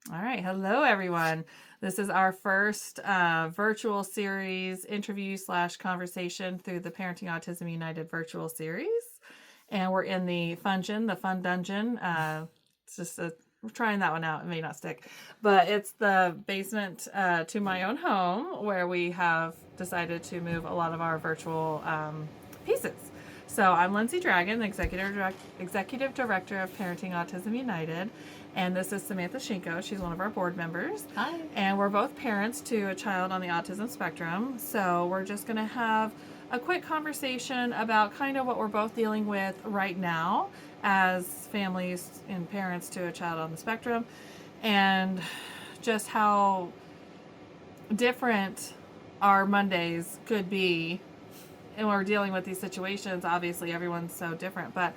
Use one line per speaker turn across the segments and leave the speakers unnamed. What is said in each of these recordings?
All right. Hello, everyone. This is our first virtual series interview/conversation through the Parenting Autism United virtual series. And we're in the fun dungeon. It's just we're trying that one out. It may not stick, but it's the basement to my own home where we have decided to move a lot of our virtual pieces. So I'm Lindsay Dragon, the executive director of Parenting Autism United, and this is Samantha Shinko. She's one of our board members.
Hi.
And we're both parents to a child on the autism spectrum. So we're just going to have a quick conversation about kind of what we're both dealing with right now as families and parents to a child on the spectrum, and just how different our Mondays could be. And we're dealing with these situations. Obviously, everyone's so different, but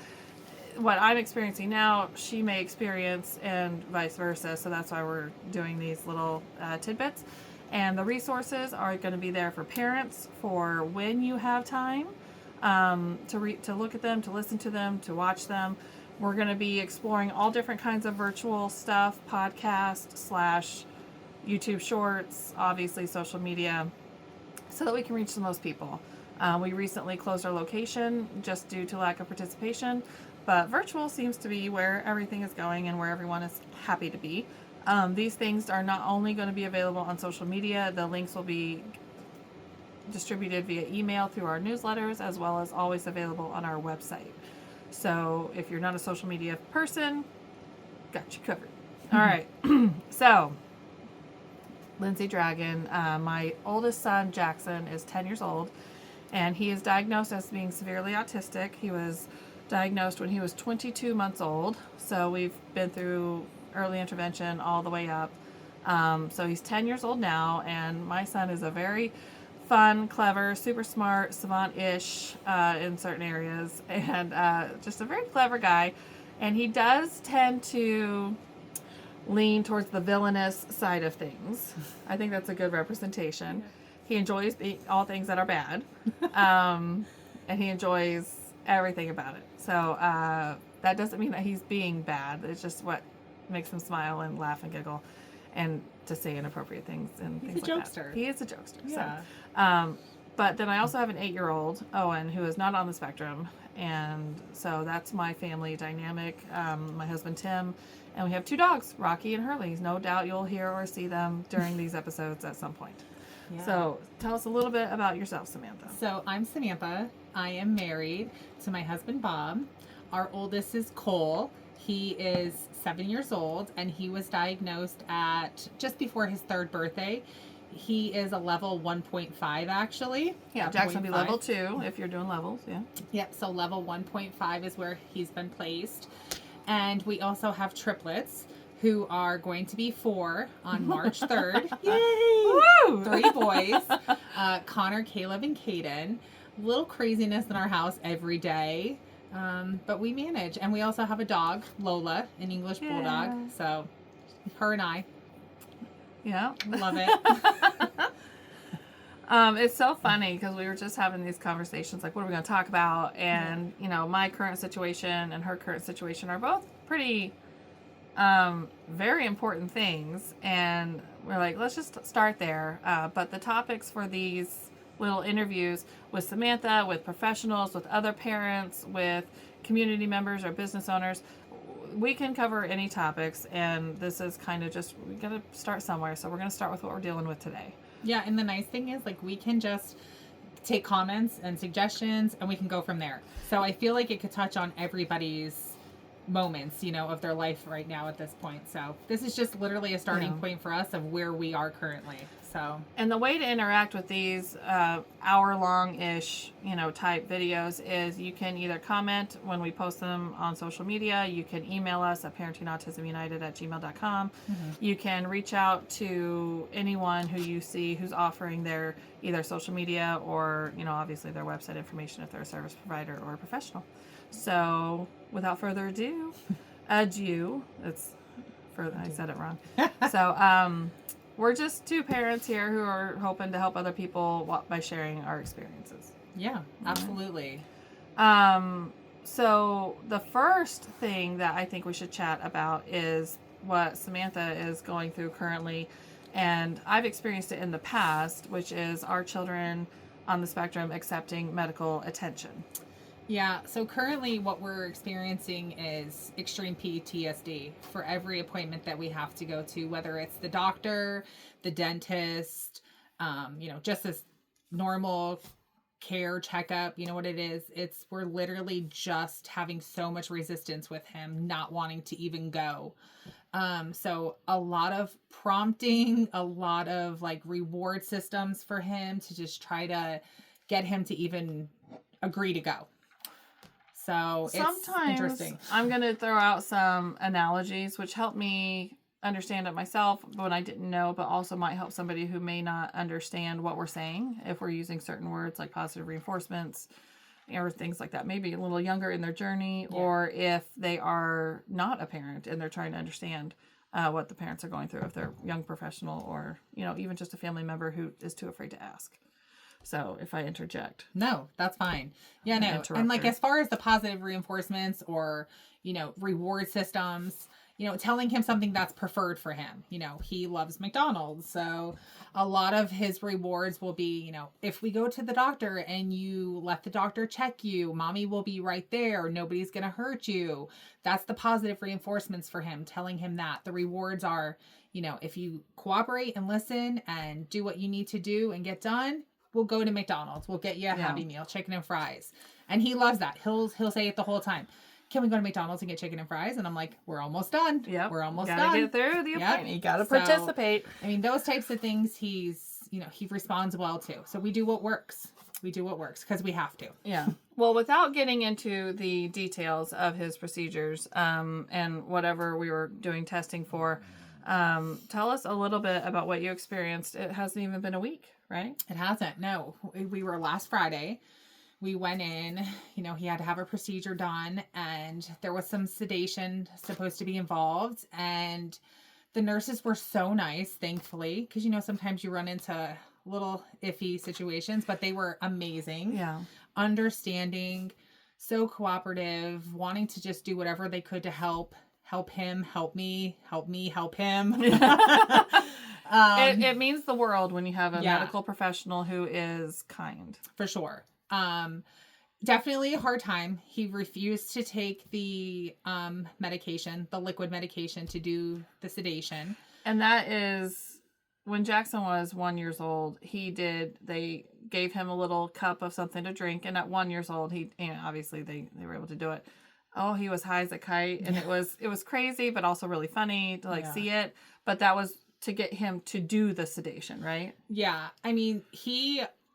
what I'm experiencing now, she may experience, and vice versa. So that's why we're doing these little tidbits. And the resources are going to be there for parents for when you have time to look at them, to listen to them, to watch them. We're going to be exploring all different kinds of virtual stuff, podcast / YouTube shorts, obviously social media, so that we can reach the most people. We recently closed our location just due to lack of participation, but virtual seems to be where everything is going and where everyone is happy to be. These things are not only going to be available on social media, the links will be distributed via email through our newsletters, as well as always available on our website. So if you're not a social media person, got you covered. All right. So, Lindsay Dragon, my oldest son, Jackson, is 10 years old, and he is diagnosed as being severely autistic. He was diagnosed when he was 22 months old, so we've been through early intervention all the way up. So he's 10 years old now, and my son is a very fun, clever, super smart, savant-ish in certain areas, and just a very clever guy. And he does tend to lean towards the villainous side of things. I think that's a good representation. He enjoys all things that are bad, and he enjoys everything about it. So that doesn't mean that he's being bad. It's just what makes him smile and laugh and giggle and to say inappropriate things and things like that. He is a jokester.
Yeah.
So, but then I also have an 8-year-old, Owen, who is not on the spectrum. And so that's my family dynamic. My husband, Tim, and we have 2 dogs, Rocky and Hurley. No doubt you'll hear or see them during these episodes at some point. Yeah. So tell us a little bit about yourself, Samantha.
So I'm Samantha. I am married to my husband, Bob. Our oldest is Cole. He is 7 years old, and he was diagnosed at just before his 3rd birthday. He is a level 1.5, actually.
Yeah, Jackson will be level 2 if you're doing levels, yeah.
Yep, so level 1.5 is where he's been placed. And we also have triplets who are going to be 4 on March 3rd. Yay! Woo! 3 boys, Connor, Caleb, and Caden. Little craziness in our house every day, but we manage. And we also have a dog, Lola, an English bulldog. So her and I.
Yeah.
Love it.
It's so funny because we were just having these conversations like, what are we going to talk about? And, you know, my current situation and her current situation are both pretty very important things. And we're like, let's just start there. But the topics for these little interviews with Samantha, with professionals, with other parents, with community members or business owners, we can cover any topics, and this is kind of just, we gotta start somewhere, so we're gonna start with what we're dealing with today.
Yeah, and the nice thing is, like, we can just take comments and suggestions, and we can go from there. So I feel like it could touch on everybody's moments, you know, of their life right now at this point. So this is just literally a starting point for us of where we are currently. So,
and the way to interact with these hour-long-ish, you know, type videos is you can either comment when we post them on social media. You can email us at parentingautismunited@gmail.com. You can reach out to anyone who you see who's offering their either social media or, you know, obviously their website information if they're a service provider or a professional. So, without further ado, adieu. It's further. I said it wrong. So, we're just 2 parents here who are hoping to help other people by sharing our experiences.
Yeah, absolutely.
So the first thing that I think we should chat about is what Samantha is going through currently, and I've experienced it in the past, which is our children on the spectrum accepting medical attention.
Yeah, so currently what we're experiencing is extreme PTSD for every appointment that we have to go to, whether it's the doctor, the dentist, just this normal care checkup. You know what it is? We're literally just having so much resistance with him not wanting to even go. So a lot of prompting, a lot of like reward systems for him to just try to get him to even agree to go. So
sometimes
it's interesting.
I'm going to throw out some analogies which help me understand it myself when I didn't know, but also might help somebody who may not understand what we're saying if we're using certain words like positive reinforcements or things like that. Maybe a little younger in their journey, or if they are not a parent and they're trying to understand what the parents are going through, if they're young professional or, even just a family member who is too afraid to ask. So if I interject.
No, that's fine. Yeah, no. And like as far as the positive reinforcements or, reward systems, telling him something that's preferred for him. He loves McDonald's. So a lot of his rewards will be, if we go to the doctor and you let the doctor check you, mommy will be right there. Nobody's going to hurt you. That's the positive reinforcements for him, telling him that. The rewards are, if you cooperate and listen and do what you need to do and get done, we'll go to McDonald's. We'll get you a Happy Meal, chicken and fries. And he loves that. He'll say it the whole time. Can we go to McDonald's and get chicken and fries? And I'm like, we're almost done.
Yep.
We're almost
gotta
done.
Get through the appointment. You gotta participate.
Those types of things he responds well to. So we do what works. We do what works because we have to.
Yeah. Well, without getting into the details of his procedures and whatever we were doing testing for, tell us a little bit about what you experienced. It hasn't even been a week, right?
It hasn't. No. We were last Friday. We went in, he had to have a procedure done and there was some sedation supposed to be involved. And the nurses were so nice, thankfully, because, sometimes you run into little iffy situations, but they were amazing.
Yeah.
Understanding, so cooperative, wanting to just do whatever they could to help him, help me, help him.
It means the world when you have a medical professional who is kind.
For sure. Definitely a hard time. He refused to take the medication, the liquid medication to do the sedation.
And that is when Jackson was 1 year old, they gave him a little cup of something to drink. And at 1 year old, obviously they were able to do it. Oh, he was high as a kite. And it was crazy, but also really funny to see it. But that was to get him to do the sedation, right?
Yeah.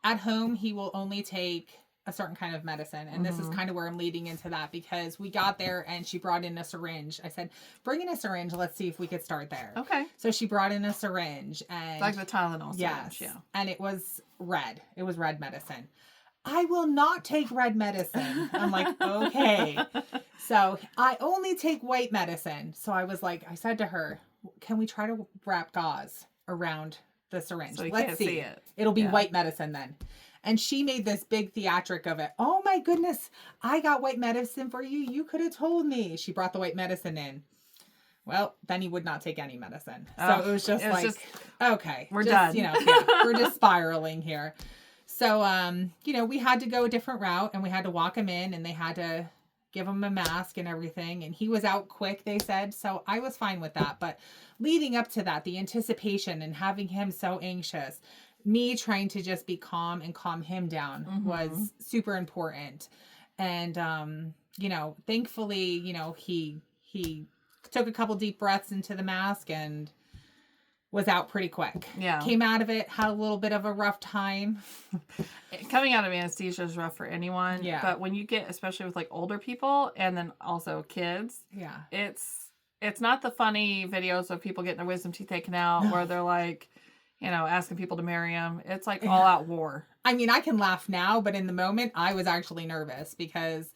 At home, he will only take a certain kind of medicine. And this is kind of where I'm leading into that because we got there and she brought in a syringe. I said, bring in a syringe. Let's see if we could start there.
Okay.
So she brought in a syringe and
like the Tylenol syringe.
Yes.
Yeah.
And it was red. It was red medicine. I will not take red medicine. I'm like, okay. So I only take white medicine. So I said to her, can we try to wrap gauze around the syringe?
So you
Let's
can't
see
it.
It'll be white medicine then. And she made this big theatric of it. Oh my goodness, I got white medicine for you. You could have told me. She brought the white medicine in. Well, then he would not take any medicine. So it was just okay.
We're done.
We're just spiraling here. So, we had to go a different route and we had to walk him in and they had to give him a mask and everything. And he was out quick, they said. So I was fine with that. But leading up to that, the anticipation and having him so anxious, me trying to just be calm and calm him down was super important. And, thankfully, he took a couple deep breaths into the mask and was out pretty quick.
Yeah.
Came out of it, had a little bit of a rough time.
Coming out of anesthesia is rough for anyone.
Yeah.
But when you get, especially with like older people and then also kids,
yeah,
it's not the funny videos of people getting their wisdom teeth taken out where they're like, asking people to marry them. It's like all out war.
I can laugh now, but in the moment I was actually nervous because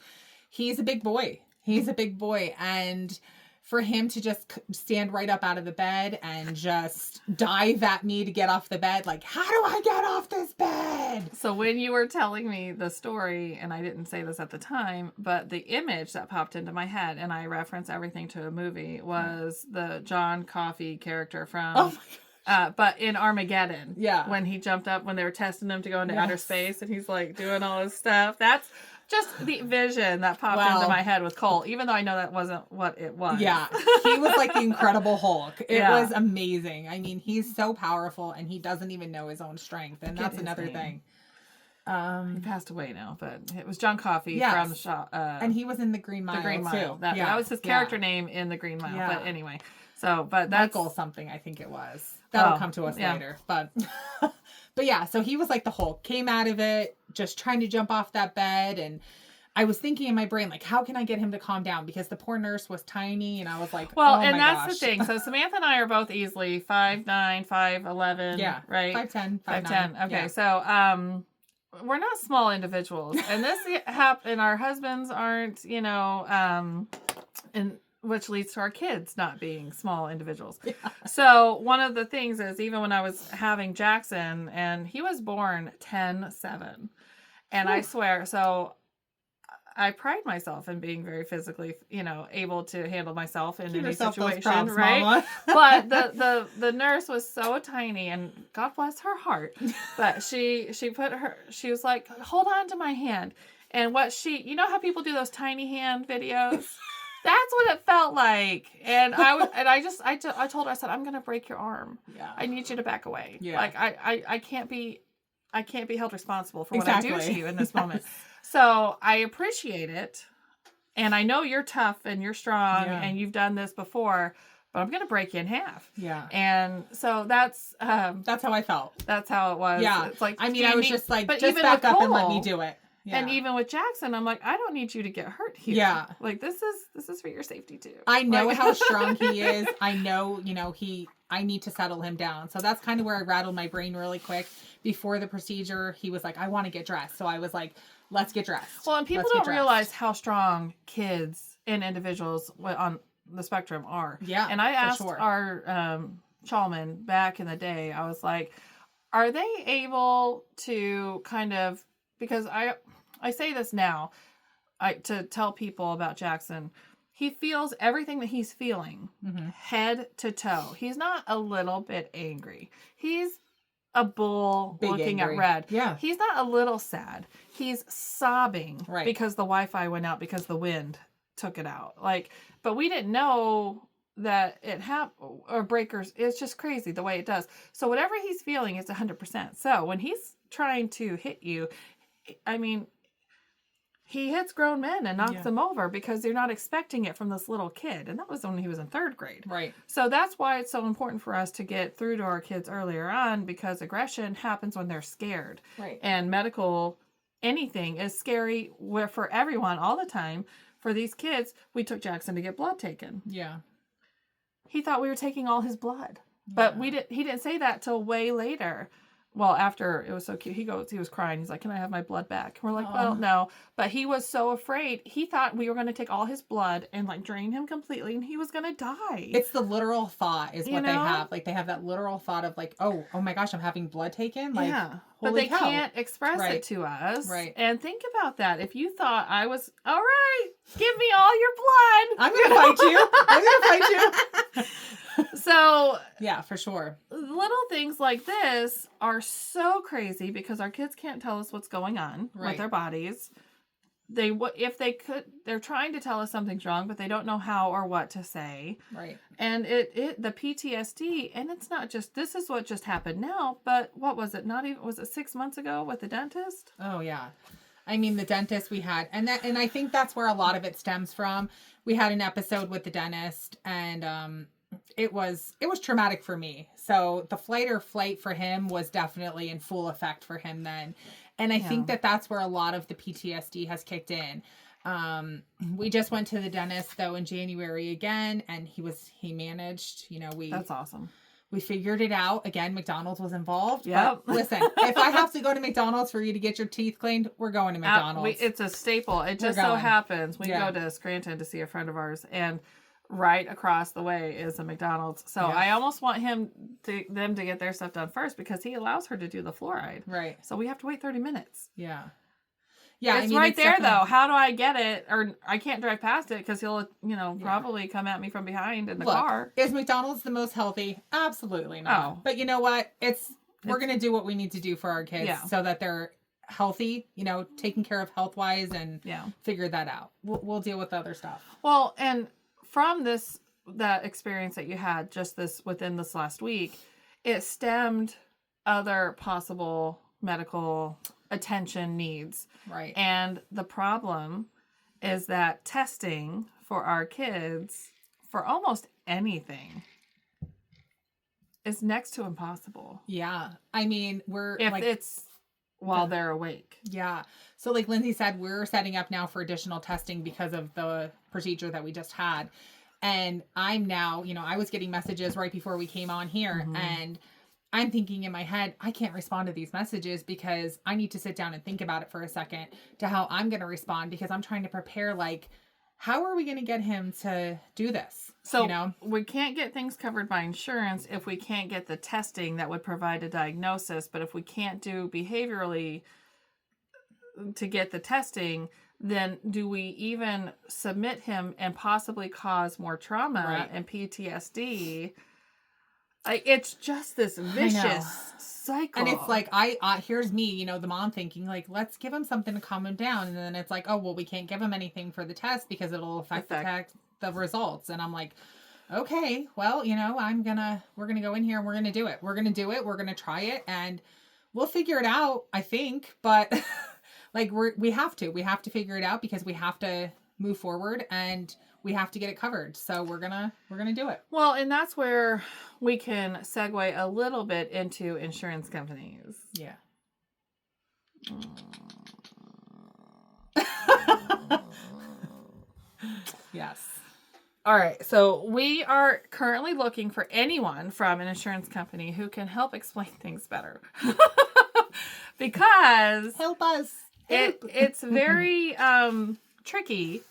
he's a big boy. And for him to just stand right up out of the bed and just dive at me to get off the bed. Like, how do I get off this bed?
So when you were telling me the story, and I didn't say this at the time, but the image that popped into my head, and I reference everything to a movie, was the John Coffey character from...
Oh my God.
But in Armageddon,
Yeah.
when he jumped up, when they were testing him to go into outer space, and he's like doing all his stuff. That's just the vision that popped into my head with Cole, even though I know that wasn't what it was.
Yeah, he was like the Incredible Hulk. It
Yeah.
was amazing. I mean, he's so powerful, and he doesn't even know his own strength, and that's another thing.
He passed away now, but it was John Coffey from the show.
And he was in the Green Mile,
too. That was his character name in the Green Mile.
Yeah.
But anyway, so that's
Michael something, I think it was. That'll come to us later. But but yeah, so he was like the Hulk, came out of it, just trying to jump off that bed, and I was thinking in my brain, like, how can I get him to calm down? Because the poor nurse was tiny, and I was like,
well,
oh
and
my
that's
gosh.
the thing. So Samantha and I are both easily 5'9", 5'11".
Yeah,
right.
5'10",
5'10". Okay,
yeah.
so we're not small individuals, and this and our husbands aren't, and which leads to our kids not being small individuals. Yeah. So one of the things is, even when I was having Jackson, and he was born 10/7, and I swear, so I pride myself in being very physically, able to handle myself in any situation,
props,
right?
Mama.
But the nurse was so tiny, and God bless her heart, but she was like, hold on to my hand, and how people do those tiny hand videos. That's what it felt like, and I told her, I said, I'm gonna break your arm.
Yeah.
I need you to back away.
Yeah.
Like I can't be held responsible for what I do to you in this moment. So I appreciate it, and I know you're tough and you're strong and you've done this before, but I'm gonna break you in half.
Yeah.
And so that's how I felt. That's how it was.
Yeah.
It's like,
I mean, I was just like, just
even
back
with
up and let
Cole,
me do it. Yeah.
And even with Jackson, I'm like, I don't need you to get hurt here.
Yeah.
Like, this is for your safety too.
I know how strong he is. I know, I need to settle him down. So that's kind of where I rattled my brain really quick. Before the procedure, he was like, I want to get dressed. So I was like, let's get dressed.
Well, and people don't realize how strong kids and individuals on the spectrum are.
Yeah.
And I asked our Chalman back in the day, I was like, are they able to kind of, because I say this now, to tell people about Jackson, he feels everything that he's feeling, head to toe. He's not a little bit angry. He's a bull looking at red.
Yeah.
He's not a little sad. He's sobbing because the Wi-Fi went out because the wind took it out. But we didn't know that it happened, or breakers. It's just crazy the way it does. So whatever he's feeling is 100%. So when he's trying to hit you, I mean, he hits grown men and knocks them over because they're not expecting it from this little kid. And that was when he was in 3rd grade.
Right.
So that's why it's so important for us to get through to our kids earlier on, because aggression happens when they're scared.
Right.
And anything is scary for everyone all the time. For these kids, we took Jackson to get blood taken.
Yeah.
He thought we were taking all his blood. But he didn't say that till way later. Well, after it was so cute, he was crying. He's like, can I have my blood back? And we're like, well, no. But he was so afraid. He thought we were going to take all his blood and drain him completely, and he was going to die.
It's the literal thought is what they have. Like, they have that literal thought of like, oh my gosh, I'm having blood taken. Like,
but they
cow.
can't express it to us.
Right.
And think about that. If you thought I was, all right, give me all your blood.
I'm going to fight you. I'm going to fight you.
So
yeah, for sure.
Little things like this are so crazy because our kids can't tell us what's going on with their bodies. If they could, they're trying to tell us something's wrong, but they don't know how or what to say.
Right.
And the PTSD, and it's not just, this is what just happened now, but what was it? Was it 6 months ago with the dentist?
Oh yeah. I mean, the dentist we had, and I think that's where a lot of it stems from. We had an episode with the dentist, and it was traumatic for me. So the flight for him was definitely in full effect for him then. And I think that's where a lot of the PTSD has kicked in. We just went to the dentist though in January again, and he managed,
that's awesome.
We figured it out. Again, McDonald's was involved.
Yeah.
Listen, if I have to go to McDonald's for you to get your teeth cleaned, we're going to McDonald's.
It's a staple. It just so happens we go to Scranton to see a friend of ours, and right across the way is a McDonald's. So
Yeah.
I almost want them to get their stuff done first because he allows her to do the fluoride.
Right.
So we have to wait 30 minutes.
Yeah. Yeah.
It's right there though. How do I get it? Or I can't drive past it because he'll, probably come at me from behind in the car.
Is McDonald's the most healthy? Absolutely not.
Oh.
But you know what? We're going to do what we need to do for our kids so that they're healthy, taken care of health-wise and figure that out. We'll deal with the other stuff.
Well, and from that experience that you had within this last week, it stemmed other possible medical attention needs.
Right.
And the problem is that testing for our kids for almost anything is next to impossible.
Yeah. I mean,
it's while they're awake.
Yeah. So like Lindsay said, we're setting up now for additional testing because of the procedure that we just had. And I'm now, I was getting messages right before we came on here and I'm thinking in my head, I can't respond to these messages because I need to sit down and think about it for a second to how I'm going to respond because I'm trying to prepare, like, how are we going to get him to do this?
So we can't get things covered by insurance if we can't get the testing that would provide a diagnosis. But if we can't do behaviorally to get the testing, then do we even submit him and possibly cause more trauma and PTSD? It's just this vicious cycle.
And it's like, here's me, the mom thinking like, let's give him something to calm him down. And then it's like, oh, well, we can't give him anything for the test because it'll affect the results. And I'm like, okay, well, we're going to go in here and we're going to do it. We're going to do it. We're going to try it and we'll figure it out, I think. But like we have to figure it out because we have to move forward and we have to get it covered. So we're gonna do it.
Well, and that's where we can segue a little bit into insurance companies.
Yeah. Yes.
All right. So we are currently looking for anyone from an insurance company who can help explain things better. Because
help us.
It's very tricky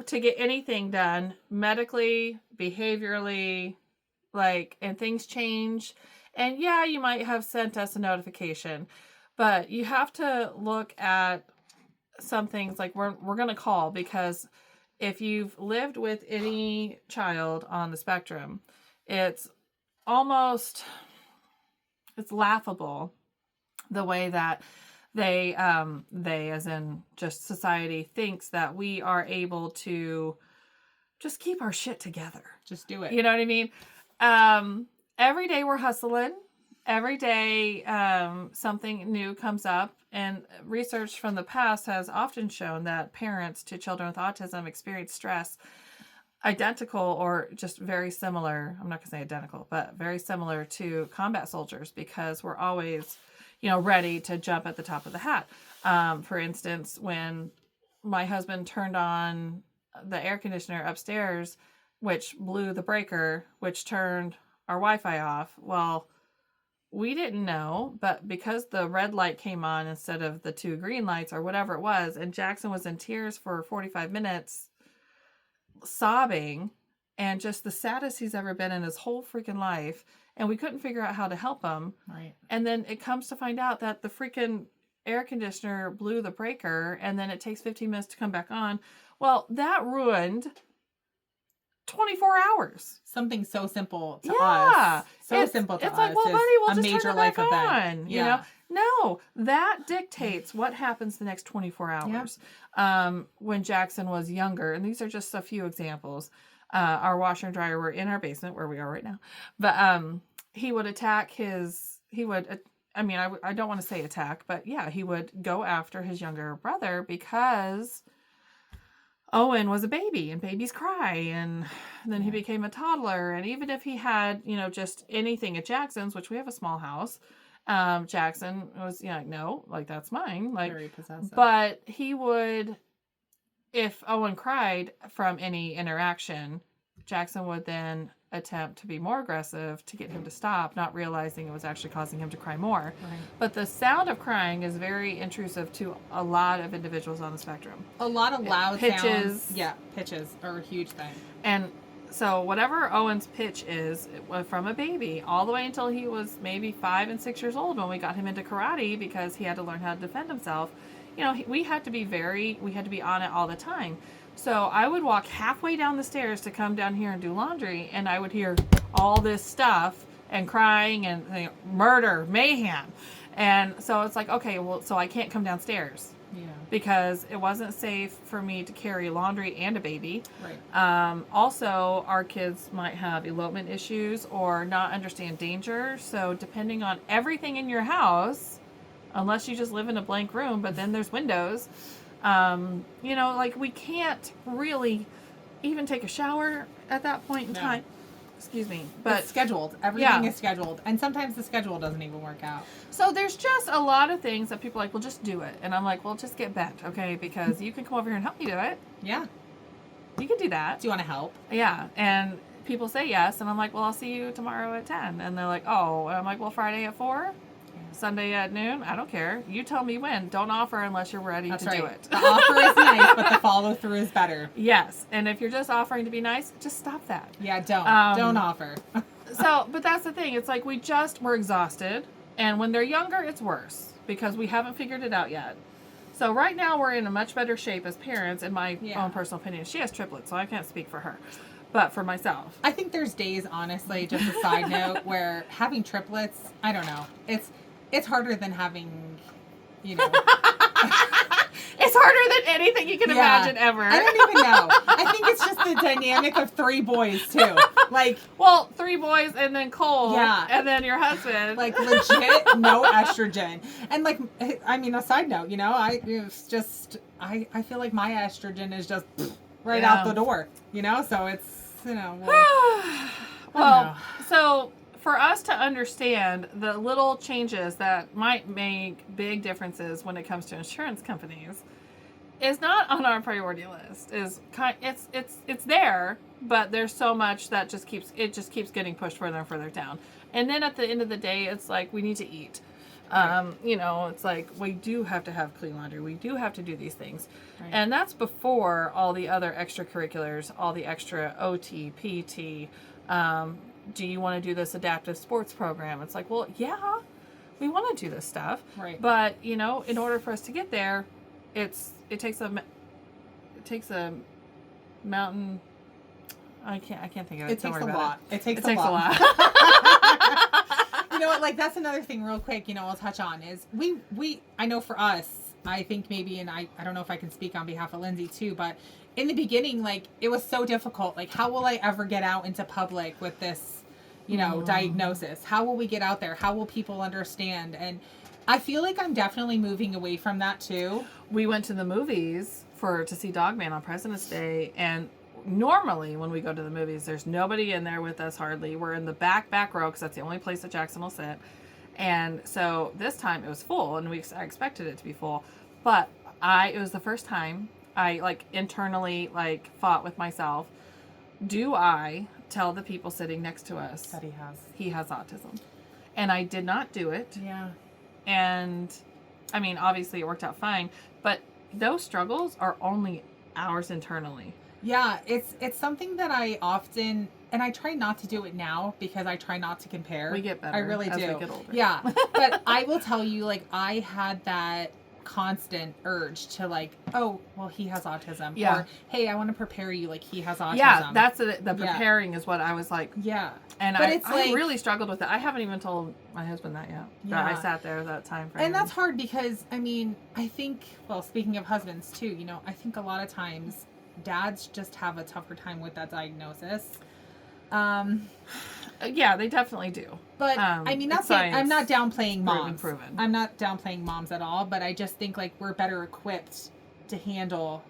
to get anything done medically, behaviorally, and things change. And yeah, you might have sent us a notification, but you have to look at some things like we're going to call because if you've lived with any child on the spectrum, it's laughable the way that they as in just society thinks that we are able to just keep our shit together.
Just do it.
You know what I mean? Every day we're hustling. Every day something new comes up. And research from the past has often shown that parents to children with autism experience stress identical or just very similar. I'm not going to say identical, but very similar to combat soldiers because we're always ready to jump at the top of the hat. For instance, when my husband turned on the air conditioner upstairs, which blew the breaker, which turned our Wi-Fi off. Well, we didn't know, but because the red light came on instead of the 2 green lights or whatever it was, and Jackson was in tears for 45 minutes, sobbing, and just the saddest he's ever been in his whole freaking life. And we couldn't figure out how to help him.
Right.
And then it comes to find out that the freaking air conditioner blew the breaker and then it takes 15 minutes to come back on. Well, that ruined 24 hours.
Something so simple to us. Simple to us.
It's like, well, buddy, we'll just
major
turn it
life
back
event.
on. You know? No, that dictates what happens the next 24 hours.
Yeah.
When Jackson was younger, and these are just a few examples. Our washer and dryer were in our basement where we are right now. But he would attack I don't want to say attack, but yeah, he would go after his younger brother because Owen was a baby and babies cry. And then he became a toddler. And even if he had, just anything at Jackson's, which we have a small house, Jackson was no, that's mine.
Very possessive.
But he would, if Owen cried from any interaction, Jackson would then attempt to be more aggressive to get him to stop, not realizing it was actually causing him to cry more.
Right.
But the sound of crying is very intrusive to a lot of individuals on the spectrum.
A lot of loud
pitches.
sounds. Yeah, pitches are a huge thing.
And So whatever Owen's pitch is, from a baby all the way until he was maybe 5 and 6 years old when we got him into karate because he had to learn how to defend himself. We had to be on it all the time. So I would walk halfway down the stairs to come down here and do laundry, and I would hear all this stuff and crying and murder, mayhem. And so it's like, okay, well, so I can't come downstairs.
Yeah.
Because it wasn't safe for me to carry laundry and a baby.
Right.
Also, our kids might have elopement issues or not understand danger. So depending on everything in your house, unless you just live in a blank room, but then there's windows, we can't really even take a shower at that point in time. Excuse me. But
it's scheduled. Everything is scheduled. And sometimes the schedule doesn't even work out.
So there's just a lot of things that people are like, well, just do it. And I'm like, well, just get bent, okay? Because you can come over here and help me do it.
Yeah.
You can do that.
Do you want to help?
Yeah. And people say yes. And I'm like, well, I'll see you tomorrow at 10. And they're like, oh. And I'm like, well, Friday at 4? Sunday at noon? I don't care. You tell me when. Don't offer unless you're ready to do it.
The offer is nice, but the follow through is better.
Yes. And if you're just offering to be nice, just stop that.
Yeah, don't offer.
But that's the thing. It's like we're exhausted. And when they're younger, it's worse because we haven't figured it out yet. So right now we're in a much better shape as parents, in my own personal opinion. She has triplets, so I can't speak for her. But for myself.
I think there's days, honestly, just a side note, where having triplets, I don't know. It's harder than having, It's
harder than anything you can imagine ever.
I don't even know. I think it's just the dynamic of 3 boys, too.
Well, 3 boys and then Cole.
Yeah.
And then your husband.
Legit no estrogen. And, a side note, I feel like my estrogen is just right out the door, So it's,
well, so for us to understand the little changes that might make big differences when it comes to insurance companies is not on our priority list. It's there, but there's so much that just keeps getting pushed further and further down. And then at the end of the day, it's like we need to eat. It's like we do have to have clean laundry. We do have to do these things. Right. And that's before all the other extracurriculars, all the extra OT, PT, do you want to do this adaptive sports program? It's like, well, yeah, we want to do this stuff.
Right.
But, in order for us to get there, it takes a mountain. I can't think of it.
It takes a lot. It takes a lot. You know what? That's another thing real quick, I'll touch on is I know for us, I think maybe, and I don't know if I can speak on behalf of Lindsay too, but in the beginning, it was so difficult. How will I ever get out into public with this, diagnosis? How will we get out there? How will people understand? And I feel like I'm definitely moving away from that too.
We went to the movies to see Dogman on President's Day, and normally when we go to the movies, there's nobody in there with us hardly. We're in the back row because that's the only place that Jackson will sit. And so this time it was full, and I expected it to be full. But it was the first time I internally fought with myself. Do I tell the people sitting next to us
that
he has autism? And I did not do it.
Yeah.
And I mean, obviously it worked out fine, but those struggles are only ours internally.
Yeah, it's something that I often, and I try not to do it now because I try not to compare.
We get better.
I really
as
do.
We get older.
Yeah, but I will tell you, I had that constant urge to oh, well, he has autism.
Yeah.
Or, hey, I want to prepare you he has autism.
Yeah, that's the preparing is what I was like.
Yeah.
And I really struggled with it. I haven't even told my husband that yet.
Yeah.
That I sat there that time frame.
And that's hard because, I think, well, speaking of husbands too, I think a lot of times dads just have a tougher time with that diagnosis.
Yeah, they definitely do.
But not saying I'm not downplaying moms.
Proven.
I'm not downplaying moms at all, but I just think we're better equipped to handle.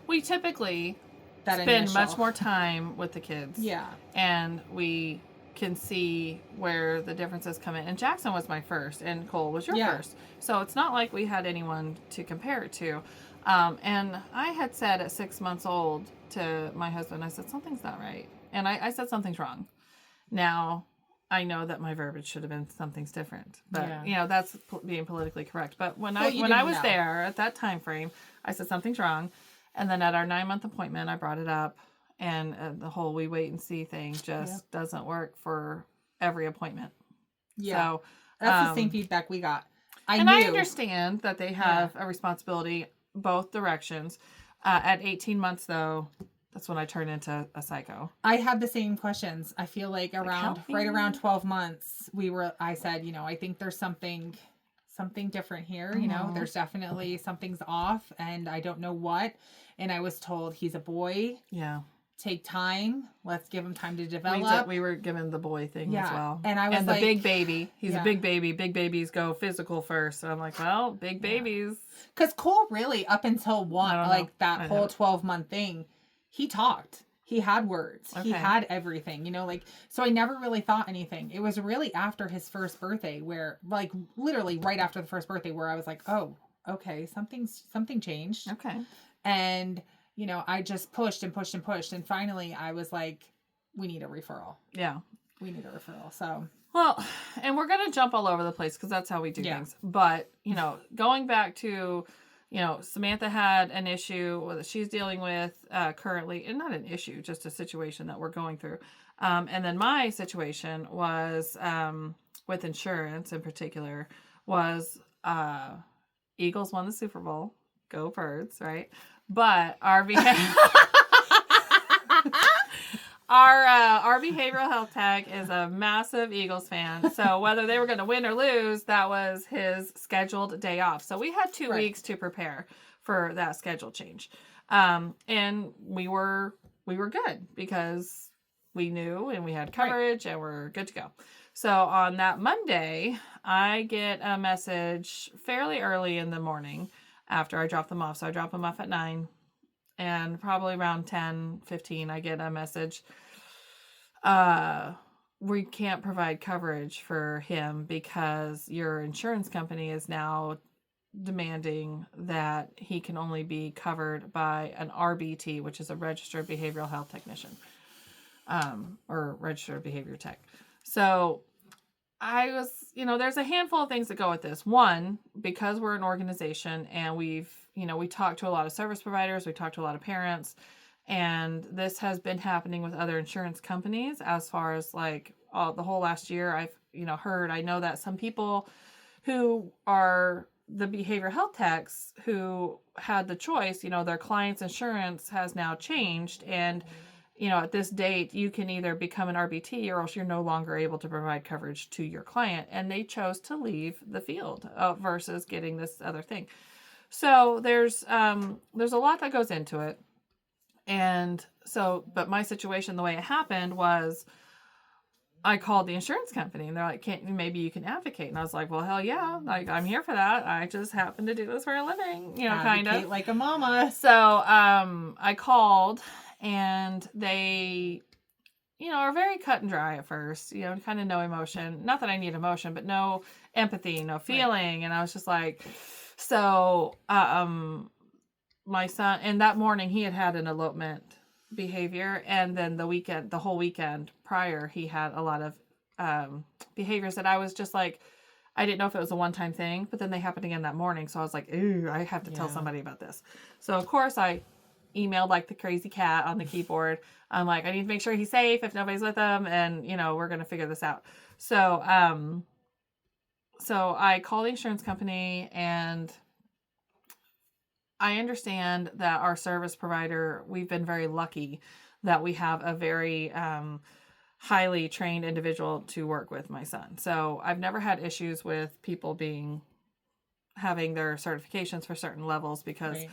We typically spend
initial.
much more time with the kids.
Yeah.
And we can see where the differences come in. And Jackson was my first, and Cole was your first. So it's not like we had anyone to compare it to. And I had said at 6 months old to my husband, I said, something's not right. And I said something's wrong. Now, I know that my verbiage should have been something's different. But, that's being politically correct. But when I was there at that time frame, I said something's wrong. And then at our 9-month appointment, I brought it up. And the whole we wait and see thing just doesn't work for every appointment.
Yeah.
So
that's the same feedback we got. I
understand that they have a responsibility both directions. At 18 months, though, that's when I turned into a psycho.
I had the same questions. I feel like right around 12 months, I said, I think there's something different here. There's definitely something's off and I don't know what. And I was told he's a boy.
Yeah.
Take time. Let's give him time to develop.
We were given the boy thing as well.
And I was
the big baby. He's a big baby. Big babies go physical first. So I'm like, well, big babies.
Because Cole really, up until that whole 12-month thing, he talked. He had words. Okay. He had everything, so I never really thought anything. It was really after his first birthday where, literally right after the first birthday where I was like, oh, okay, something changed.
Okay.
And I just pushed and pushed and pushed. And finally, I was like, we need a referral.
Yeah.
We need a referral. So.
Well, and we're going to jump all over the place because that's how we do things. But, going back to, Samantha had an issue that she's dealing with currently. And not an issue, just a situation that we're going through. And then my situation was with insurance in particular was Eagles won the Super Bowl. Go Birds, right? But our behavioral health tech is a massive Eagles fan. So whether they were going to win or lose, that was his scheduled day off. So we had 2 weeks to prepare for that schedule change. And we were good because we knew and we had coverage and we're good to go. So on that Monday, I get a message fairly early in the morning after I drop them off. So I drop them off at 9 and probably around 10:15, I get a message. We can't provide coverage for him because your insurance company is now demanding that he can only be covered by an RBT, which is a registered behavioral health technician, or registered behavior tech. So I was, there's a handful of things that go with this. One, because we're an organization and we talk to a lot of service providers, we talk to a lot of parents, and this has been happening with other insurance companies as far as the whole last year. I've, I know that some people who are the behavioral health techs who had the choice, their client's insurance has now changed and at this date, you can either become an RBT or else you're no longer able to provide coverage to your client. And they chose to leave the field versus getting this other thing. So there's a lot that goes into it. And so, but my situation, the way it happened was I called the insurance company and they're like, maybe you can advocate. And I was like, well, hell yeah. I'm here for that. I just happen to do this for a living, kind of
like a mama.
So, I called. And they, are very cut and dry at first, kind of no emotion. Not that I need emotion, but no empathy, no feeling. Right. And I was just like, so, my son, and that morning he had an elopement behavior. And then the whole weekend prior, he had a lot of, behaviors that I was just like, I didn't know if it was a one-time thing, but then they happened again that morning. So I was like, ooh, I have to tell somebody about this. So of course I emailed like the crazy cat on the keyboard. I'm like, I need to make sure he's safe if nobody's with him, and we're gonna figure this out. So I called the insurance company, and I understand that our service provider, we've been very lucky that we have a very highly trained individual to work with my son. So I've never had issues with people having their certifications for certain levels because he's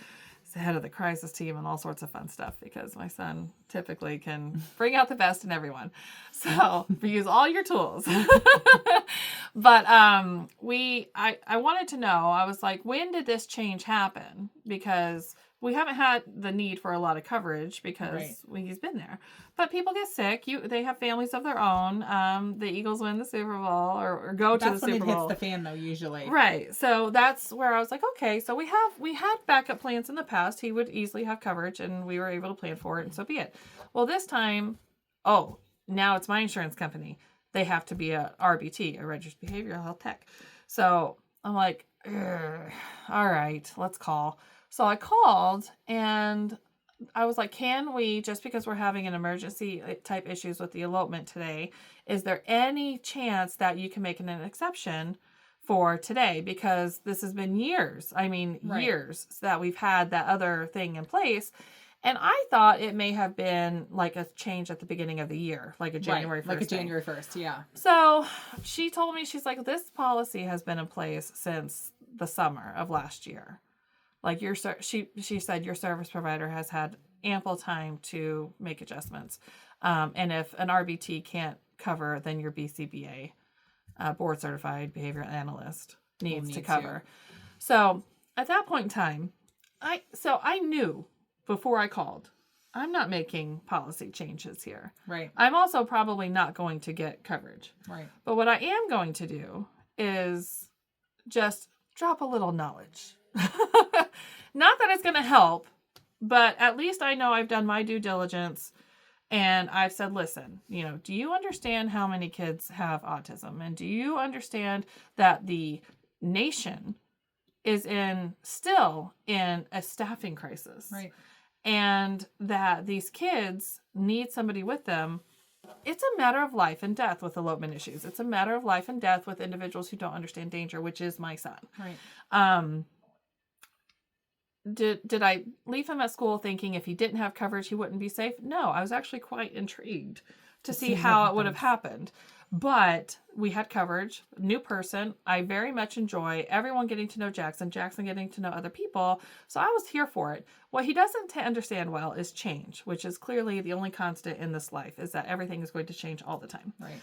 the head of the crisis team and all sorts of fun stuff, because my son typically can bring out the best in everyone. So use all your tools. But I wanted to know, I was like, when did this change happen? Because we haven't had the need for a lot of coverage because he's been there. But people get sick. They have families of their own. The Eagles win the Super Bowl or go to the Super Bowl.
That's when it hits the fan, though, usually.
Right. So that's where I was like, okay, so we had backup plans in the past. He would easily have coverage, and we were able to plan for it, and so be it. Well, this time, now it's my insurance company. They have to be a RBT, a registered behavioral health tech. So I'm like, all right, let's call. So I called, and I was like, can we, just because we're having an emergency type issues with the elopement today, is there any chance that you can make an exception for today? Because this has been years. I mean, years that we've had that other thing in place. And I thought it may have been like a change at the beginning of the year, like a January 1st.
Like a January 1st, yeah.
So she told me, she's like, this policy has been in place since the summer of last year. Like she said, your service provider has had ample time to make adjustments. And if an RBT can't cover, then your BCBA, board certified behavioral analyst, needs to cover. So at that point in time, I knew before I called, I'm not making policy changes here.
Right.
I'm also probably not going to get coverage.
Right.
But what I am going to do is just drop a little knowledge. Not that it's going to help, but at least I know I've done my due diligence and I've said, listen, do you understand how many kids have autism? And do you understand that the nation is still in a staffing crisis?
Right.
And that these kids need somebody with them. It's a matter of life and death with elopement issues. It's a matter of life and death with individuals who don't understand danger, which is my son.
Right.
Did I leave him at school thinking if he didn't have coverage, he wouldn't be safe? No, I was actually quite intrigued to see how it would have happened. But we had coverage, new person. I very much enjoy everyone getting to know Jackson getting to know other people. So I was here for it. What he doesn't understand well is change, which is clearly the only constant in this life, is that everything is going to change all the time.
Right.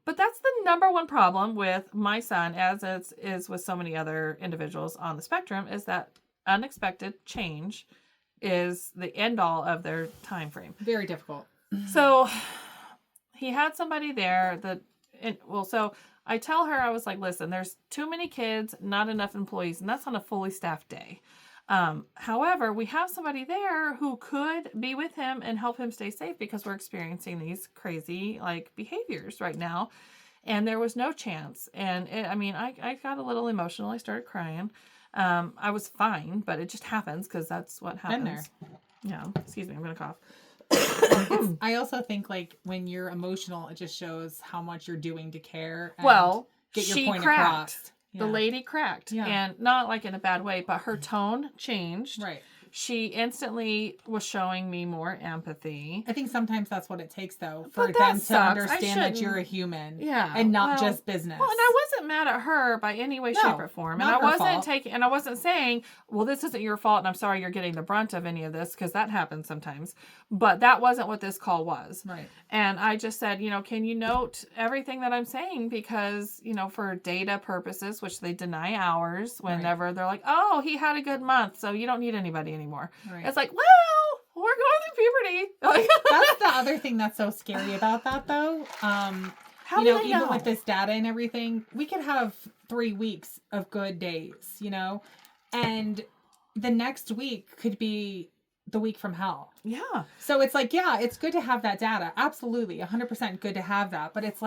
But that's the number one problem with my son, as it is with so many other individuals on the spectrum, is that unexpected change is the end all of their time frame.
Very difficult.
So he had somebody there so I tell her, I was like, listen, there's too many kids, not enough employees, and that's on a fully staffed day. However, we have somebody there who could be with him and help him stay safe because we're experiencing these crazy behaviors right now. And there was no chance. And I got a little emotional. I started crying. I was fine, but it just happens because that's what happens.
Been there.
Yeah. Excuse me. I'm going to cough.
I also think when you're emotional, it just shows how much you're doing to care. And get your point
cracked.
Across.
The lady cracked.
Yeah.
And not in a bad way, but her tone changed.
Right.
She instantly was showing me more empathy.
I think sometimes that's what it takes, though, for them to understand that you're a human.
Yeah.
And not just business.
Well, and I wasn't mad at her by any way, shape, or form. And I wasn't saying, well, this isn't your fault and I'm sorry you're getting the brunt of any of this, because that happens sometimes. But that wasn't what this call was.
Right.
And I just said, can you note everything that I'm saying? Because, for data purposes, which they deny ours whenever they're like, oh, he had a good month, so you don't need anybody anymore.
Right.
It's like, well, we're going through puberty.
That's the other thing that's so scary about that, though. Even with this data and everything, we could have 3 weeks of good days, and the next week could be the week from hell.
Yeah.
So it's it's good to have that data. Absolutely. 100% good to have that. But it's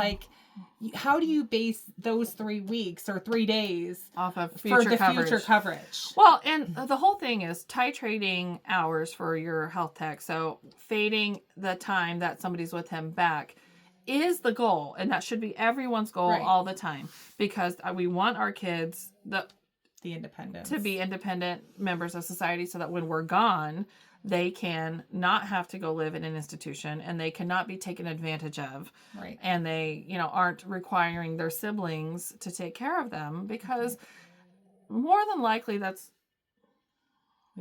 how do you base those 3 weeks or 3 days
off of future
coverage?
Well, and the whole thing is titrating hours for your health tech. So fading the time that somebody's with him back is the goal. And that should be everyone's goal all the time, because we want our kids to be independent members of society, so that when we're gone, they can not have to go live in an institution and they cannot be taken advantage of.
Right.
And they, aren't requiring their siblings to take care of them, because more than likely
we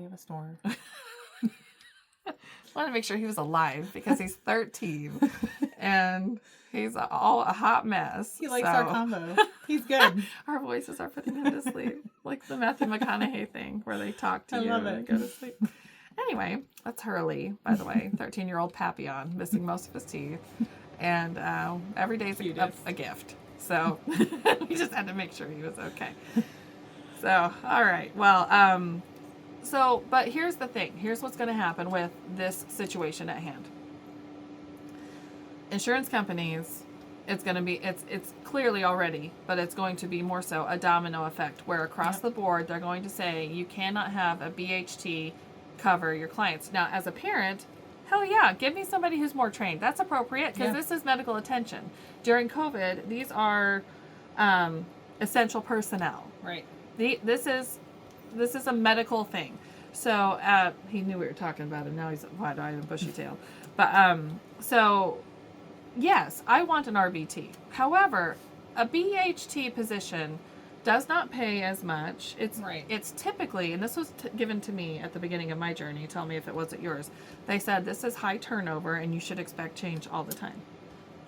have a storm.
I want to make sure he was alive, because he's 13 and he's a hot mess.
He likes our combo. He's good.
Our voices are putting him to sleep. Like the Matthew McConaughey thing where they talk to you and go to sleep. Anyway, that's Hurley, by the way. 13-year-old Papillon, missing most of his teeth. And every day's a gift. So we just had to make sure he was okay. So, all right. Well, but here's the thing. Here's what's going to happen with this situation at hand. Insurance companies, it's clearly already, but it's going to be more so a domino effect, where across the board, they're going to say you cannot have a BHT cover your clients. Now, as a parent, hell yeah, give me somebody who's more trained. That's appropriate because this is medical attention. During COVID, these are essential personnel.
Right.
This is a medical thing. So he knew we were talking about him. Now he's wide-eyed and bushy-tailed. But so yes, I want an RBT. However, a BHT position does not pay as much. It's typically, and this was given to me at the beginning of my journey. Tell me if it wasn't yours. They said this is high turnover, and you should expect change all the time.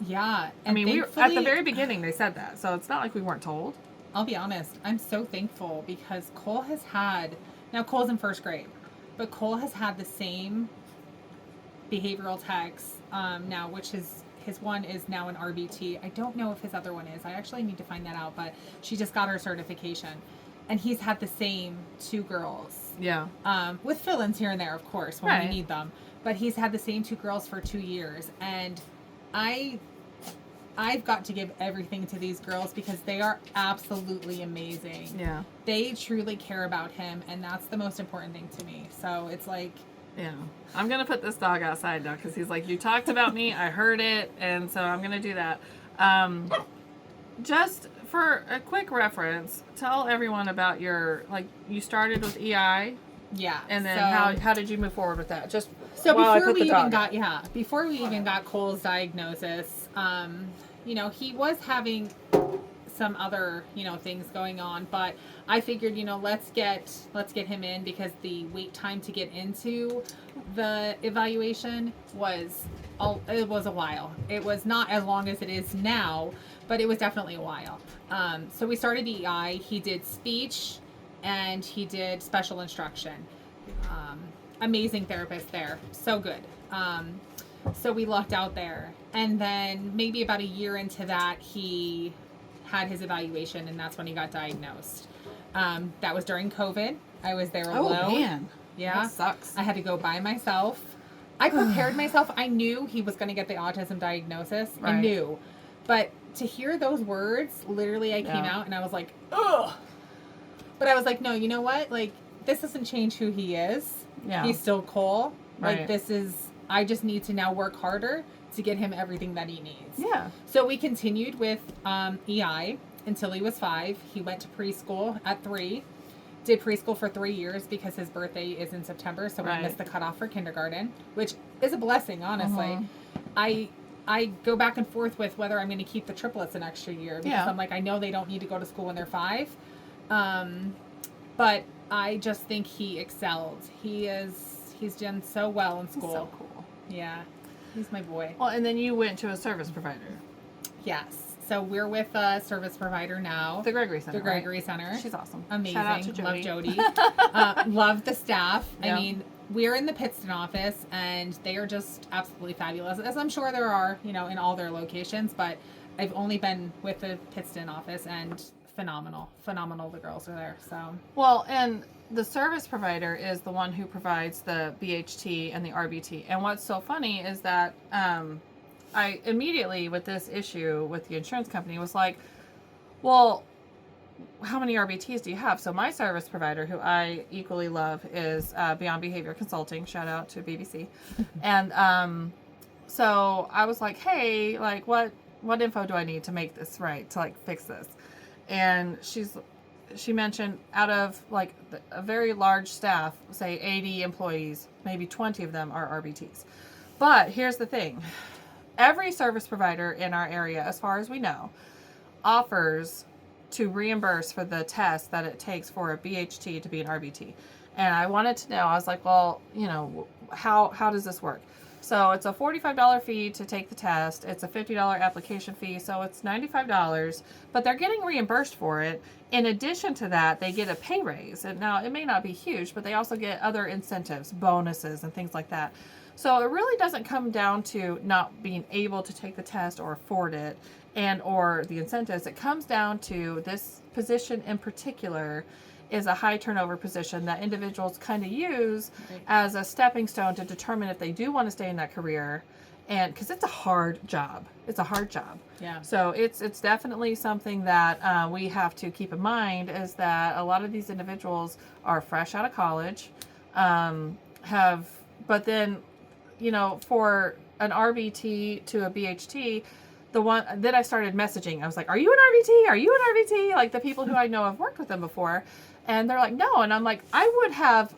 Yeah,
I mean, we were, at the very beginning they said that, so it's not like we weren't told.
I'll be honest. I'm so thankful because Cole has had. Now Cole's in first grade, but Cole has had the same behavioral techs now, which is. His one is now an RBT. I don't know if his other one is. I actually need to find that out, but she just got her certification. And he's had the same 2 girls.
Yeah.
With fill-ins here and there, of course, when we need them. But he's had the same 2 girls for 2 years. And I've got to give everything to these girls because they are absolutely amazing.
Yeah.
They truly care about him, and that's the most important thing to me. So it's like...
Yeah. I'm going to put this dog outside now because he's like, you talked about me, I heard it, and so I'm going to do that. Just for a quick reference, tell everyone about your, like, you started with EI.
Yeah.
And then how did you move forward with that? Just
so before we even got Cole's diagnosis, you know, he was having some other, you know, things going on, but I figured, you know, let's get him in because the wait time to get into the evaluation was a while. It was not as long as it is now, but it was definitely a while. So we started EI. He did speech and he did special instruction. Amazing therapist there. So good. So we lucked out there. And then maybe about a year into that, he had his evaluation, and that's when he got diagnosed. That was during COVID. I was there alone.
Oh, man.
Yeah.
That sucks.
I had to go by myself. I prepared myself. I knew he was going to get the autism diagnosis.
Right.
I knew. But to hear those words, literally I came out and I was like, ugh. But I was like, no, you know what? Like, this doesn't change who he is.
Yeah.
He's still Cole.
Right.
Like, I just need to now work harder to get him everything that he needs.
Yeah.
So we continued with EI until he was 5. He went to preschool at 3. Did preschool for 3 years because his birthday is in September, so we missed the cutoff for kindergarten, which is a blessing, honestly. I go back and forth with whether I'm going to keep the triplets an extra year because I'm like, I know they don't need to go to school when they're 5. But I just think he excelled. He's done so well in school.
He's so cool.
Yeah. He's my boy.
Well, and then you went to a service provider.
Yes. So we're with a service provider now.
The Gregory Center.
The Gregory Center.
She's awesome.
Amazing.
Shout out to Jody.
Love Jody. Love the staff.
Yeah.
I mean, we're in the Pittston office, and they are just absolutely fabulous, as I'm sure there are, you know, in all their locations. But I've only been with the Pittston office, and phenomenal. The girls are there. So.
Well, and the service provider is the one who provides the BHT and the RBT. And what's so funny is that I immediately, with this issue with the insurance company, was like, well, how many RBTs do you have? So my service provider, who I equally love, is Beyond Behavior Consulting. Shout out to BBC. And so I was like, hey, like, what info do I need to make this right, to like fix this? And she mentioned out of like a very large staff, say 80 employees, maybe 20 of them are RBTs. But here's the thing. Every service provider in our area, as far as we know, offers to reimburse for the test that it takes for a BHT to be an RBT. And I wanted to know, I was like, well, you know, how does this work? So it's a $45 fee to take the test. It's a $50 application fee. So it's $95, but they're getting reimbursed for it. In addition to that, they get a pay raise. And now it may not be huge, but they also get other incentives, bonuses, and things like that. So it really doesn't come down to not being able to take the test or afford it and or the incentives. It comes down to this position in particular is a high turnover position that individuals kind of use as a stepping stone to determine if they do want to stay in that career. And because it's a hard job. It's a hard job.
Yeah.
So it's definitely something that we have to keep in mind, is that a lot of these individuals are fresh out of college, have, but then, for an RBT to a BHT, then I started messaging. I was like, are you an RBT? Are you an RBT? Like the people who I know have worked with them before. And they're like, no. And I'm like, I would have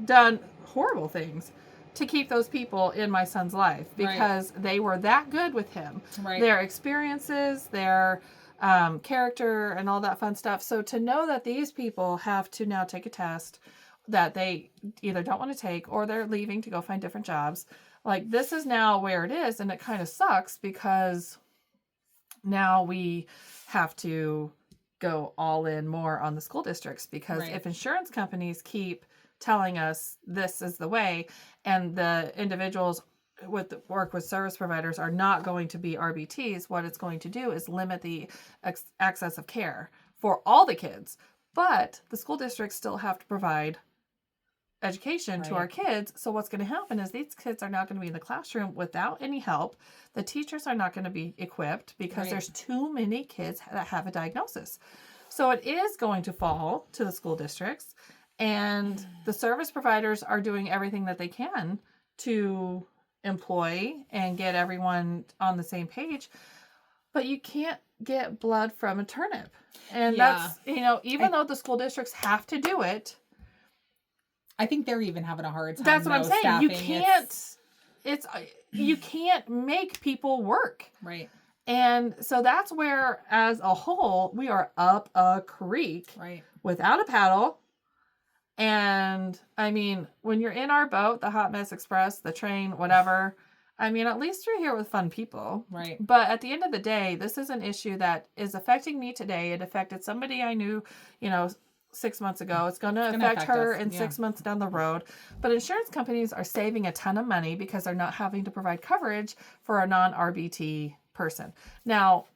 done horrible things to keep those people in my son's life because they were that good with him.
Right.
Their experiences, their character, and all that fun stuff. So to know that these people have to now take a test that they either don't want to take or they're leaving to go find different jobs. Like, this is now where it is, and it kind of sucks because now we have to go all in more on the school districts because if insurance companies keep telling us this is the way, and the individuals with work with service providers are not going to be RBTs, what it's going to do is limit the access of care for all the kids. But the school districts still have to provide education to our kids. So what's going to happen is these kids are not going to be in the classroom without any help. The teachers are not going to be equipped because there's too many kids that have a diagnosis. So it is going to fall to the school districts. And the service providers are doing everything that they can to employ and get everyone on the same page. But you can't get blood from a turnip. And that's, even though the school districts have to do it,
I think they're even having a hard time.
That's what I'm saying.
Staffing.
You can't make people work.
Right.
And so that's where, as a whole, we are up a creek without a paddle. And I mean, when you're in our boat, the Hot Mess Express, the train, whatever, I mean, at least you're here with fun people.
Right.
But at the end of the day, this is an issue that is affecting me today. It affected somebody I knew, 6 months ago. It's going to affect her in 6 months down the road. But insurance companies are saving a ton of money because they're not having to provide coverage for a non-RBT person. Now,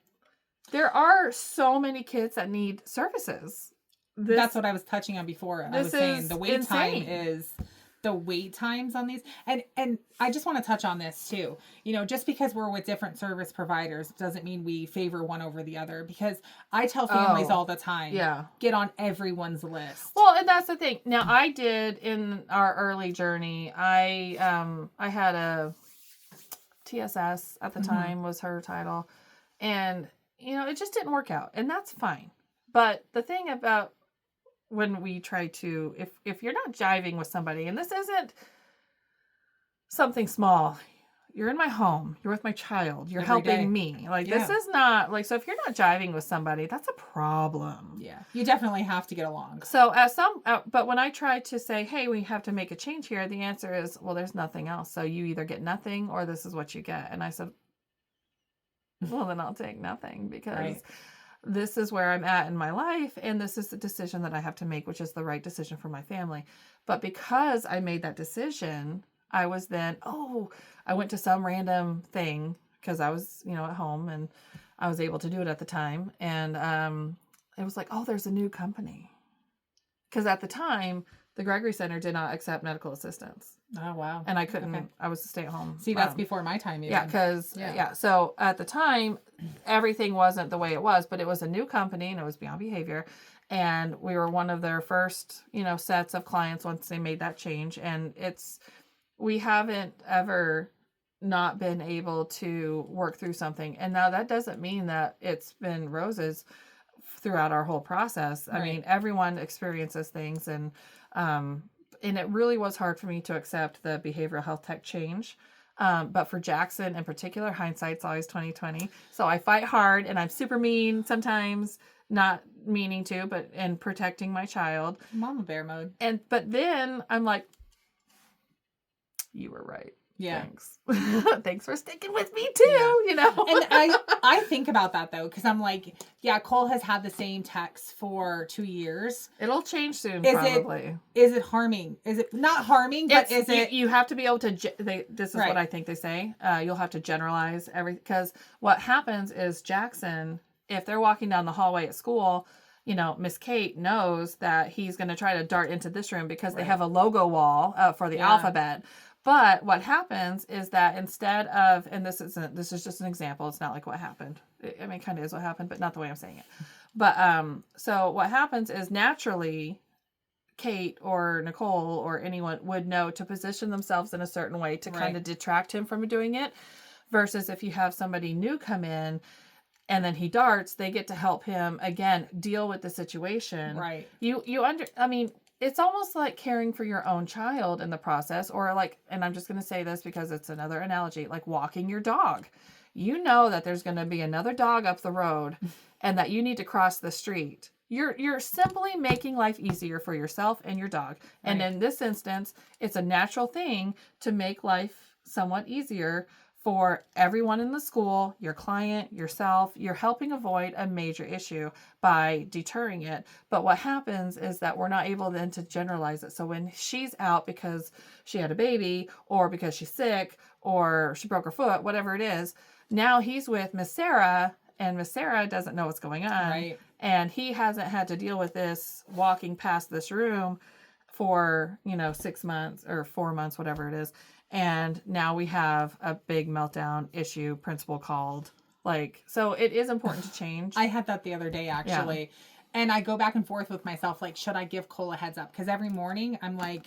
there are so many kids that need services.
That's what I was touching on before. I was saying the wait time is the wait times on these. And I just want to touch on this too. Just because we're with different service providers doesn't mean we favor one over the other, because I tell families all the time, get on everyone's list.
Well, and that's the thing. Now, I did in our early journey, I had a TSS at the time was her title, and it just didn't work out, and that's fine. But the thing about when we try to, if you're not jiving with somebody, and this isn't something small, you're in my home, you're with my child, you're helping me. Like, this is not, like, so if you're not jiving with somebody, that's a problem.
Yeah. You definitely have to get along.
So but when I try to say, hey, we have to make a change here, the answer is, well, there's nothing else. So you either get nothing or this is what you get. And I said, well, then I'll take nothing, because this is where I'm at in my life, and this is the decision that I have to make, which is the right decision for my family. But because I made that decision, I was then, I went to some random thing because I was, at home, and I was able to do it at the time. And it was like, there's a new company. Because at the time, the Gregory Center did not accept medical assistance.
Oh, wow.
And I couldn't, I was a stay-at-home.
See, that's before my time. Even.
Yeah, because, so at the time, everything wasn't the way it was, but it was a new company, and it was Beyond Behavior. And we were one of their first, sets of clients once they made that change. And we haven't ever not been able to work through something. And now that doesn't mean that it's been roses throughout our whole process. I mean, everyone experiences things, and it really was hard for me to accept the behavioral health tech change. But for Jackson in particular, hindsight's always 20/20. So I fight hard, and I'm super mean sometimes, not meaning to, but in protecting my child.
Mama bear mode.
But then I'm like, you were right.
Yeah.
Thanks. Thanks for sticking with me too,
And I think about that though, because I'm like, Cole has had the same text for 2 years.
It'll change soon, probably.
Is it harming? Is it not harming, but is it?
You have to be able to, this is what I think they say, you'll have to generalize because what happens is Jackson, if they're walking down the hallway at school, Miss Kate knows that he's going to try to dart into this room because they have a logo wall for the alphabet. But what happens is that instead of, and this is just an example, it's not like what happened. I mean, it kind of is what happened, but not the way I'm saying it. But so what happens is naturally Kate or Nicole or anyone would know to position themselves in a certain way to kind of detract him from doing it. Versus if you have somebody new come in and then he darts, they get to help him again deal with the situation.
Right.
I mean, it's almost like caring for your own child in the process, or like, and I'm just going to say this because it's another analogy, like walking your dog. You know that there's going to be another dog up the road and that you need to cross the street. You're simply making life easier for yourself and your dog. And in this instance, it's a natural thing to make life somewhat easier for everyone in the school, your client, yourself. You're helping avoid a major issue by deterring it. But what happens is that we're not able then to generalize it. So when she's out because she had a baby or because she's sick or she broke her foot, whatever it is, now he's with Miss Sarah and Miss Sarah doesn't know what's going on.
Right.
And he hasn't had to deal with this walking past this room for, 6 months or 4 months, whatever it is. And now we have a big meltdown issue, principal called. So it is important to change.
I had that the other day, actually. Yeah. And I go back and forth with myself, like, should I give Cole a heads up? Because every morning I'm like,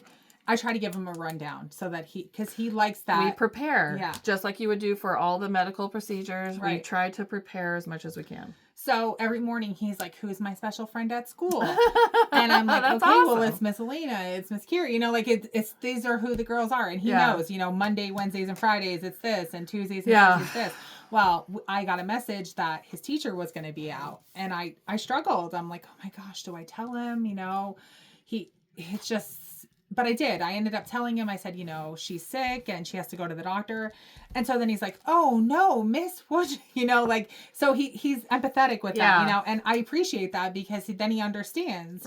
I try to give him a rundown so that because he likes that.
We prepare.
Yeah.
Just like you would do for all the medical procedures.
Right.
We try to prepare as much as we can.
So every morning he's like, who's my special friend at school? And I'm like, okay,
awesome.
well, it's Miss Elena, it's Miss Kira, it's these are who the girls are. And he knows, Monday, Wednesdays, and Fridays, it's this, and Tuesdays and Thursdays, it's this. Well, I got a message that his teacher was going to be out, and I struggled. I'm like, oh my gosh, do I tell him? It's just, but I did. I ended up telling him, I said, she's sick and she has to go to the doctor. And so then he's like, oh no, miss, what, so he's empathetic with that, and I appreciate that because then he understands,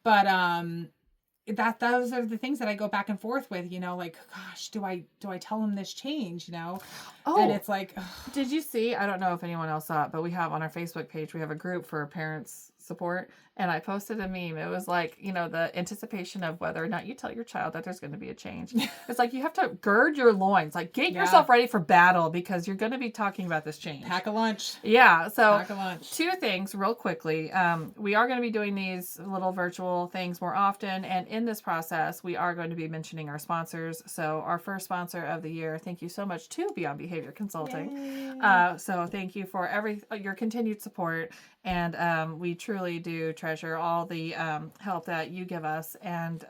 but, those are the things that I go back and forth with, like, gosh, do I tell him this change, Oh, and it's like, ugh.
Did you see, I don't know if anyone else saw it, but we have on our Facebook page, we have a group for parents support. And I posted a meme. It was like, the anticipation of whether or not you tell your child that there's going to be a change. It's like you have to gird your loins, like get yourself ready for battle because you're going to be talking about this change.
Pack a lunch.
Yeah. So
pack a lunch.
2 things real quickly. We are going to be doing these little virtual things more often. And in this process, we are going to be mentioning our sponsors. So our first sponsor of the year, thank you so much to Beyond Behavior Consulting. So thank you for your continued support. And we truly do treasure all the help that you give us, and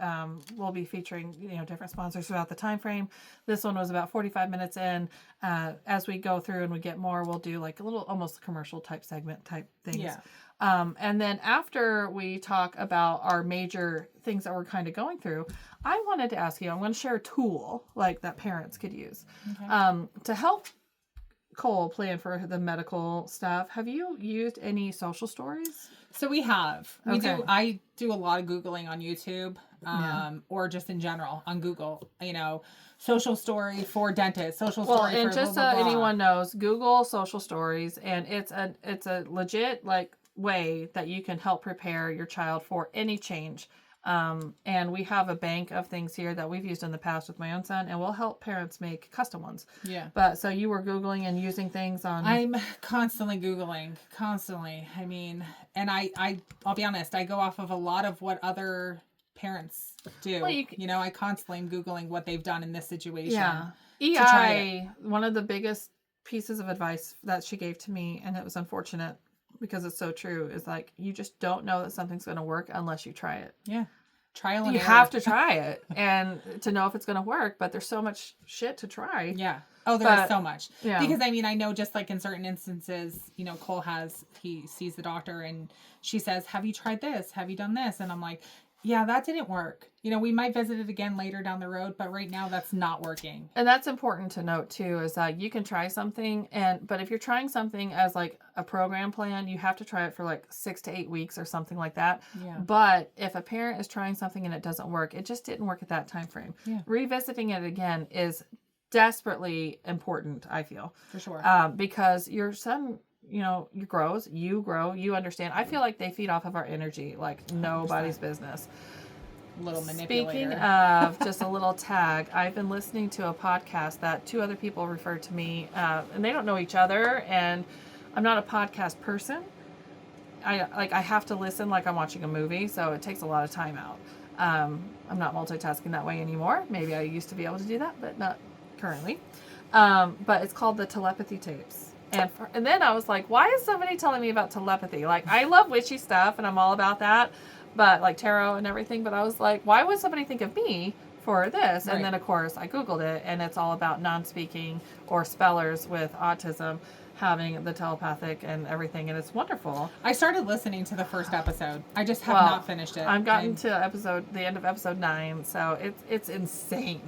we'll be featuring different sponsors throughout the time frame. This one was about 45 minutes in. As we go through and we get more, we'll do like a little almost commercial type segment type things.
Yeah.
And then after we talk about our major things that we're kind of going through, I wanted to ask you, I'm going to share a tool like that parents could use to help Cole plan for the medical stuff. Have you used any social stories?
So we have. We do. I do a lot of Googling on YouTube, or just in general on Google. Social story for dentists. Social story
and
for
just
blah, blah,
so
blah.
anyone knows, Google social stories, and it's a legit way that you can help prepare your child for any change. And we have a bank of things here that we've used in the past with my own son, and we'll help parents make custom ones.
Yeah.
But so you were Googling and using things on...
I'm constantly Googling, constantly. I mean, and I'll be honest, I go off of a lot of what other parents do. Well, I constantly am Googling what they've done in this situation.
Yeah. EI, one of the biggest pieces of advice that she gave to me, and it was unfortunate, because it's so true, is like, you just don't know that something's going to work unless you try it.
Yeah. Trial and error.
You have to try it and to know if it's going to work, but there's so much shit to try.
Yeah. Oh, there is so much.
Yeah.
Because I know just like in certain instances, Cole he sees the doctor and she says, have you tried this? Have you done this? And I'm like, yeah, that didn't work. We might visit it again later down the road, but right now that's not working.
And that's important to note too, is that you can try something, but if you're trying something as like a program plan, you have to try it for like 6 to 8 weeks or something like that.
Yeah.
But if a parent is trying something and it doesn't work, it just didn't work at that time frame.
Yeah.
Revisiting it again is desperately important, I feel.
For sure.
Because your son, you grow, you understand. I feel like they feed off of our energy like nobody's
100%.
business.
Little manipulator.
Speaking of, just a little tag, I've been listening to a podcast that 2 other people referred to me, and they don't know each other, and I'm not a podcast person. I have to listen like I'm watching a movie, so it takes a lot of time out. I'm not multitasking that way anymore. Maybe I used to be able to do that, but not currently. But it's called the telepathy tapes. And then I was like, why is somebody telling me about telepathy? Like, I love witchy stuff and I'm all about that, but like tarot and everything. But I was like, why would somebody think of me for this?
Right.
And then, of course, I Googled it, and it's all about non-speaking or spellers with autism having the telepathic and everything, and it's wonderful.
I started listening to the first episode. I just have not finished it.
I've gotten to the end of episode 9, so it's insane.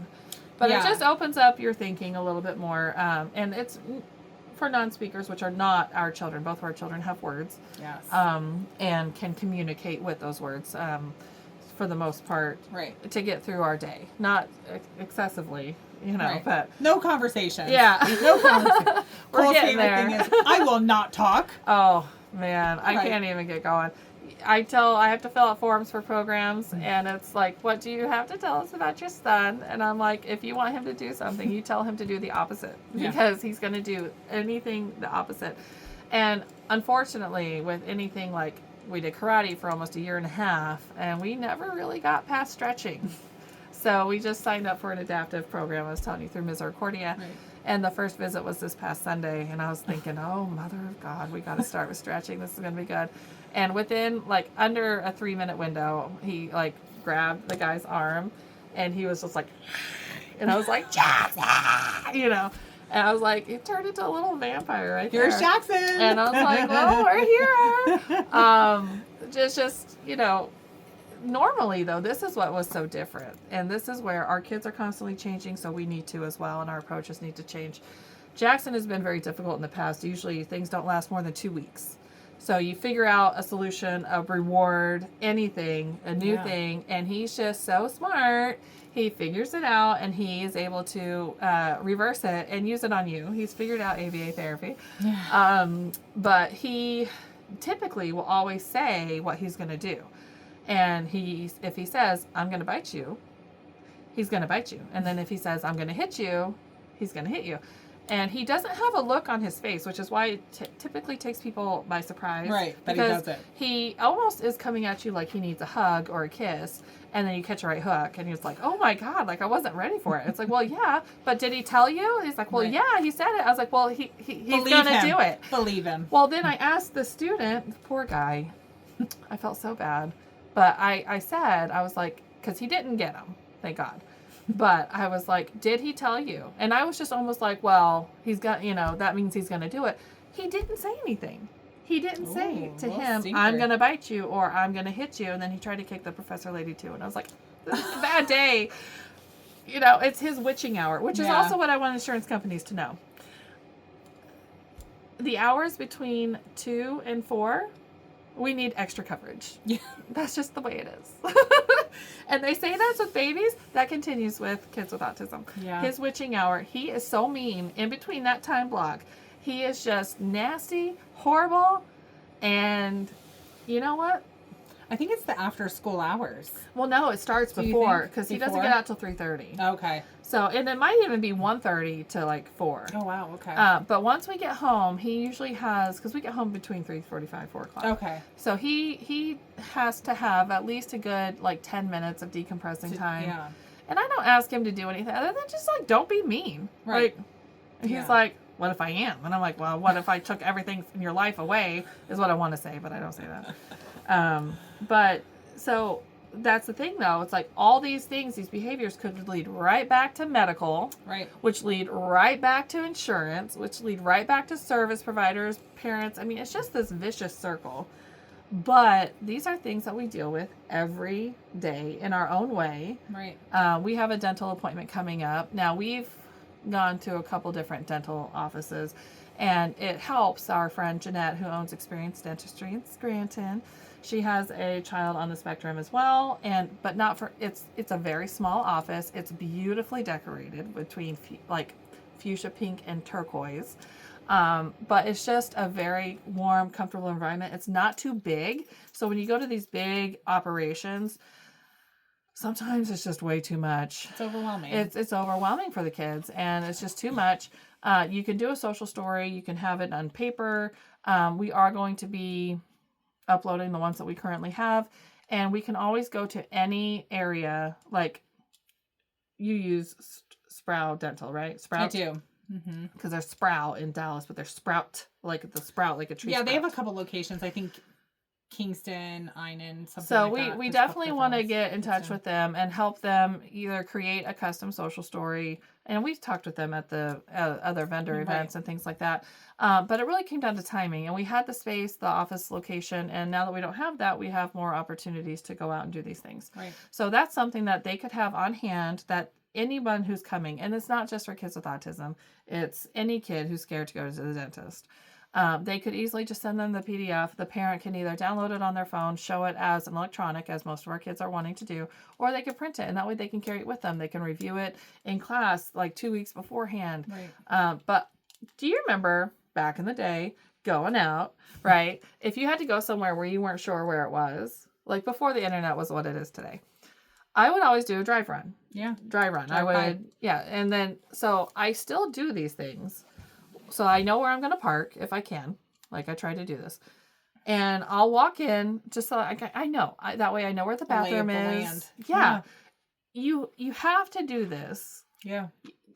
But it just opens up your thinking a little bit more, and it's for non-speakers, which are not our children. Both of our children have words,
Yes.
and can communicate with those words, for the most part,
Right.
to get through our day. Not excessively,
Right.
but
no conversation.
yeah,
No conversation.
We're
Cole's
getting
favorite
there.
thing is, I will not talk.
Oh man, I
Right.
can't even get going. I have to fill out forms for programs, and it's like, what do you have to tell us about your son? And I'm like, if you want him to do something, you tell him to do the opposite, because he's going to do anything the opposite. And unfortunately, with anything, like, we did karate for almost a year and a half, and we never really got past stretching. So we just signed up for an adaptive program, I was telling you, through Misericordia.
Right.
And the first visit was this past Sunday, and I was thinking, oh, mother of God, we got to start with stretching. This is going to be good. And within, like, under a 3-minute window, he, like, grabbed the guy's arm, and he was just like, and I was like, Jackson, And I was like, it turned into a little vampire right
Here's
there.
Jackson.
And I was like, well, we're here. Just, normally, though, this is what was so different. And this is where our kids are constantly changing, so we need to as well, and our approaches need to change. Jackson has been very difficult in the past. Usually things don't last more than 2 weeks. So you figure out a solution, a reward, anything, a new thing, and he's just so smart. He figures it out, and he is able to reverse it and use it on you. He's figured out ABA therapy.
Yeah.
But he typically will always say what he's going to do. And if he says, I'm going to bite you, he's going to bite you. And then if he says, I'm going to hit you, he's going to hit you. And he doesn't have a look on his face, which is why it typically takes people by surprise.
Right, but he does it.
He almost is coming at you like he needs a hug or a kiss, and then you catch a right hook, and he's like, oh my God, like I wasn't ready for it. It's like, well, yeah, but did he tell you? He's like, well,
Right.
yeah, he said it. I was like, well, he's going to do it.
Believe him.
Well, then I asked the student, poor guy, I felt so bad, but I said, I was like, because he didn't get him, thank God. But I was like, did he tell you? And I was just almost like, well, he's got, that means he's going to do it. He didn't say anything. He didn't say to him,
stinker.
I'm going to bite you or I'm going to hit you. And then he tried to kick the professor lady too. And I was like, this is a bad day. It's his witching hour, which is also what I want insurance companies to know. The hours between 2 and 4, we need extra coverage.
Yeah.
That's just the way it is. And they say that's with babies. That continues with kids with autism.
Yeah.
His witching hour, he is so mean in between that time block. He is just nasty, horrible, and you know what?
I think it's the after school hours.
Well, no, it starts
Do you
before,
think
because he doesn't
before?
get out till 3:30.
Okay.
So, and it might even be 1:30 to like 4.
Oh, wow. Okay.
But once we get home, he usually has, because we get home between 3:45, 4 o'clock.
Okay.
So he has to have at least a good like 10 minutes of decompressing time.
Yeah.
And I don't ask him to do anything other than just like, don't be mean.
Right.
Like, and he's
Yeah.
like, what if I am? And I'm like, well, what if I took everything in your life away is what I want to say, but I don't say that. But so that's the thing though. It's like all these things, these behaviors could lead right back to medical,
Right.
which lead right back to insurance, which lead right back to service providers, parents. I mean, it's just this vicious circle. But these are things that we deal with every day in our own way.
Right.
We have a dental appointment coming up. Now, we've gone to a couple different dental offices, and it helps our friend Jeanette, who owns Experience Dentistry in Scranton. She has a child on the spectrum as well, but not for, it's a very small office. It's beautifully decorated between like fuchsia pink and turquoise. But it's just a very warm, comfortable environment. It's not too big. So when you go to these big operations, sometimes it's just way too much.
It's overwhelming.
It's overwhelming for the kids, and it's just too much. You can do a social story. You can have it on paper. We are going to be uploading the ones that we currently have and we can always go to any area. Like, you use Sprout Dental, right? Sprout.
I do.
Because there's Sprout in Dallas, but there's Sprout, like the sprout, like a tree.
Yeah,
sprout.
they have a couple locations. I think Kingston, Einen, something
so
like that.
we definitely want to get in touch with them and help them either create a custom social story. And we've talked with them at the other vendor events and things like that. But it really came down to timing. And we had the space, the office location. And now that we don't have that, we have more opportunities to go out and do these things.
Right.
So that's something that they could have on hand, that anyone who's coming, and it's not just for kids with autism, it's any kid who's scared to go to the dentist. They could easily just send them the PDF. The parent can either download it on their phone, show it as an electronic, as most of our kids are wanting to do, or they could print it, and that way they can carry it with them. They can review it in class like 2 weeks beforehand.
Right.
But do you remember back in the day going out, right? If you had to go somewhere where you weren't sure where it was, like before the internet was what it is today, I would always do a drive run.
Yeah.
Drive run. I would, yeah. And then, so I still do these things. So I know where I'm going to park if I can. Like, I try to do this. And I'll walk in just so I know. That way I know where the bathroom is. Yeah. You have to do this.
Yeah.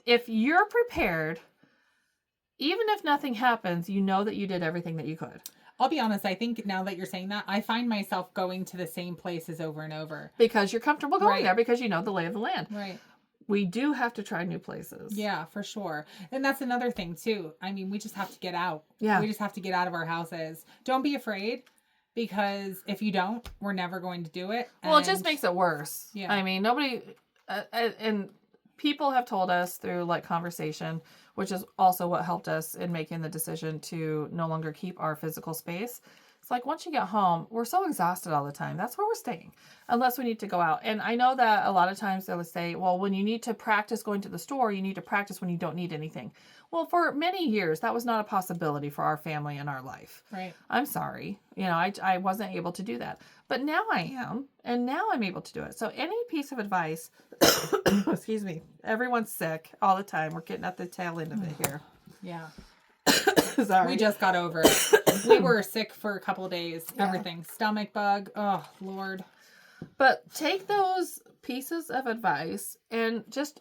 If you're prepared, even if nothing happens, you know that you did everything that you could.
I'll be honest, I think now that you're saying that, I find myself going to the same places over and over.
Because you're comfortable going there, because you know the lay of the land.
Right.
We do have to try new places.
Yeah, for sure. And that's another thing too. I mean, we just have to get out.
Yeah.
We just have to get out of our houses. Don't be afraid, because if you don't, we're never going to do it.
Well, it just makes it worse.
Yeah.
I mean, nobody, and people have told us through like conversation, which is also what helped us in making the decision to no longer keep our physical space. It's like, once you get home, we're so exhausted all the time. That's where we're staying, unless we need to go out. And I know that a lot of times they'll say, well, when you need to practice going to the store, you need to practice when you don't need anything. Well, for many years, that was not a possibility for our family and our life.
Right.
I'm sorry. You know, I wasn't able to do that. But now I am. And now I'm able to do it. So any piece of advice, excuse me, everyone's sick all the time. We're getting at the tail end of it here.
Yeah.
Sorry.
We just got over it. We were sick for a couple of days. Yeah. Everything. Stomach bug. Oh, Lord.
But take those pieces of advice and just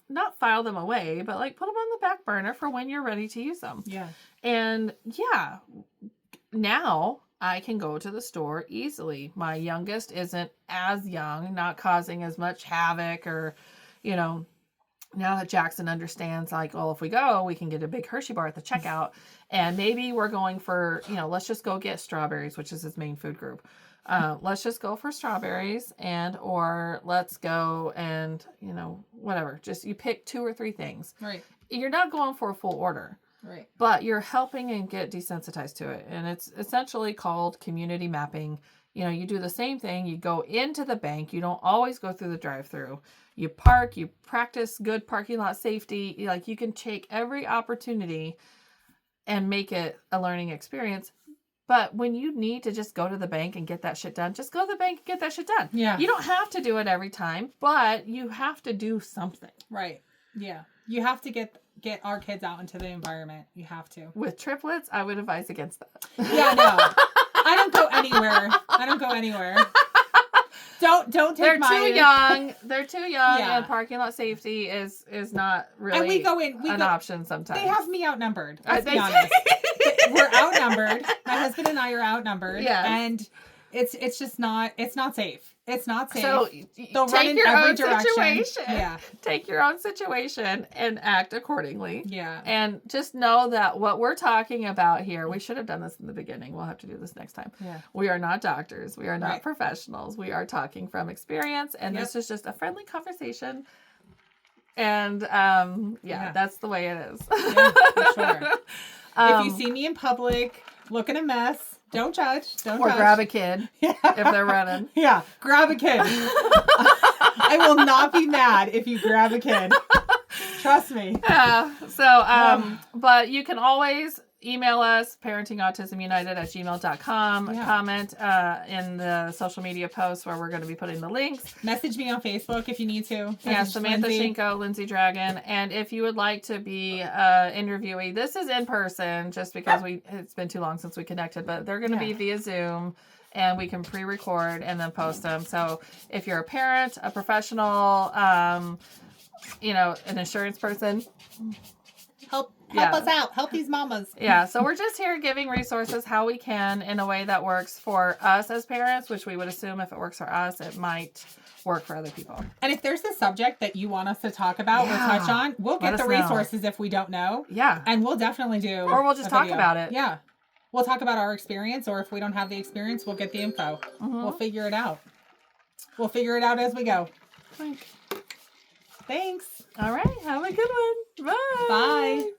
not file them away, but like put them on the back burner for when you're ready to use them.
Yeah.
And yeah, now I can go to the store easily. My youngest isn't as young, not causing as much havoc, or, you know, now that Jackson understands, like, well, if we go, we can get a big Hershey bar at the checkout, and maybe we're going for, you know, let's just go get strawberries, which is his main food group. Let's just go for strawberries, or let's go and, you know, whatever. Just you pick 2 or 3 things.
Right.
You're not going for a full order.
Right.
But you're helping and get desensitized to it. And it's essentially called community mapping. You know, you do the same thing. You go into the bank. You don't always go through the drive-through. You park, you practice good parking lot safety. Like, you can take every opportunity and make it a learning experience. But when you need to just go to the bank and get that shit done, just go to the bank and get that shit done.
Yeah.
You don't have to do it every time, but you have to do something.
Right. Yeah. You have to get our kids out into the environment. You have to.
With triplets, I would advise against that.
Yeah, no. I don't go anywhere. Don't take
They're
my...
too young. They're too young,
Yeah.
and parking lot safety is not really
and we go
option sometimes.
They have me outnumbered. Let's be honest. We're outnumbered. My husband and I are outnumbered.
Yes.
And it's just not, it's not safe. It's not safe.
So
they'll run in every direction.
Situation.
Yeah.
Take your own situation and act accordingly.
Yeah.
And just know that what we're talking about here, we should have done this in the beginning. We'll have to do this next time.
Yeah.
We are not doctors. We are not
Right.
professionals. We are talking from experience, and
Yep.
this is just a friendly conversation. And
Yeah.
that's the way it is.
Yeah, for sure. If you see me in public looking a mess, don't judge. Don't
or
judge.
grab a kid
Yeah.
if they're running.
Yeah, grab a kid. I will not be mad if you grab a kid. Trust me.
Yeah. So, but you can always, email us, parentingautismunited@gmail.com.
Yeah.
Comment in the social media posts where we're going to be putting the links.
Message me on Facebook if you need to.
Yeah, Samantha
Lindsay.
Shinko, Lindsay Dragon. And if you would like to be interviewee, this is in person just because it's been too long since we connected, but they're going to be via Zoom. And we can pre-record and then post them. So if you're a parent, a professional, an insurance person,
Help us out. Help these mamas.
Yeah, so we're just here giving resources how we can in a way that works for us as parents, which we would assume if it works for us, it might work for other people.
And if there's a subject that you want us to talk about or touch on, we'll get the resources if we don't know.
Yeah.
And we'll definitely do.
Or we'll just talk about it.
Yeah. We'll talk about our experience, or if we don't have the experience, we'll get the info. Mm-hmm. We'll figure it out. We'll figure it out as we go. Thanks.
All right. Have a good one. Bye.
Bye.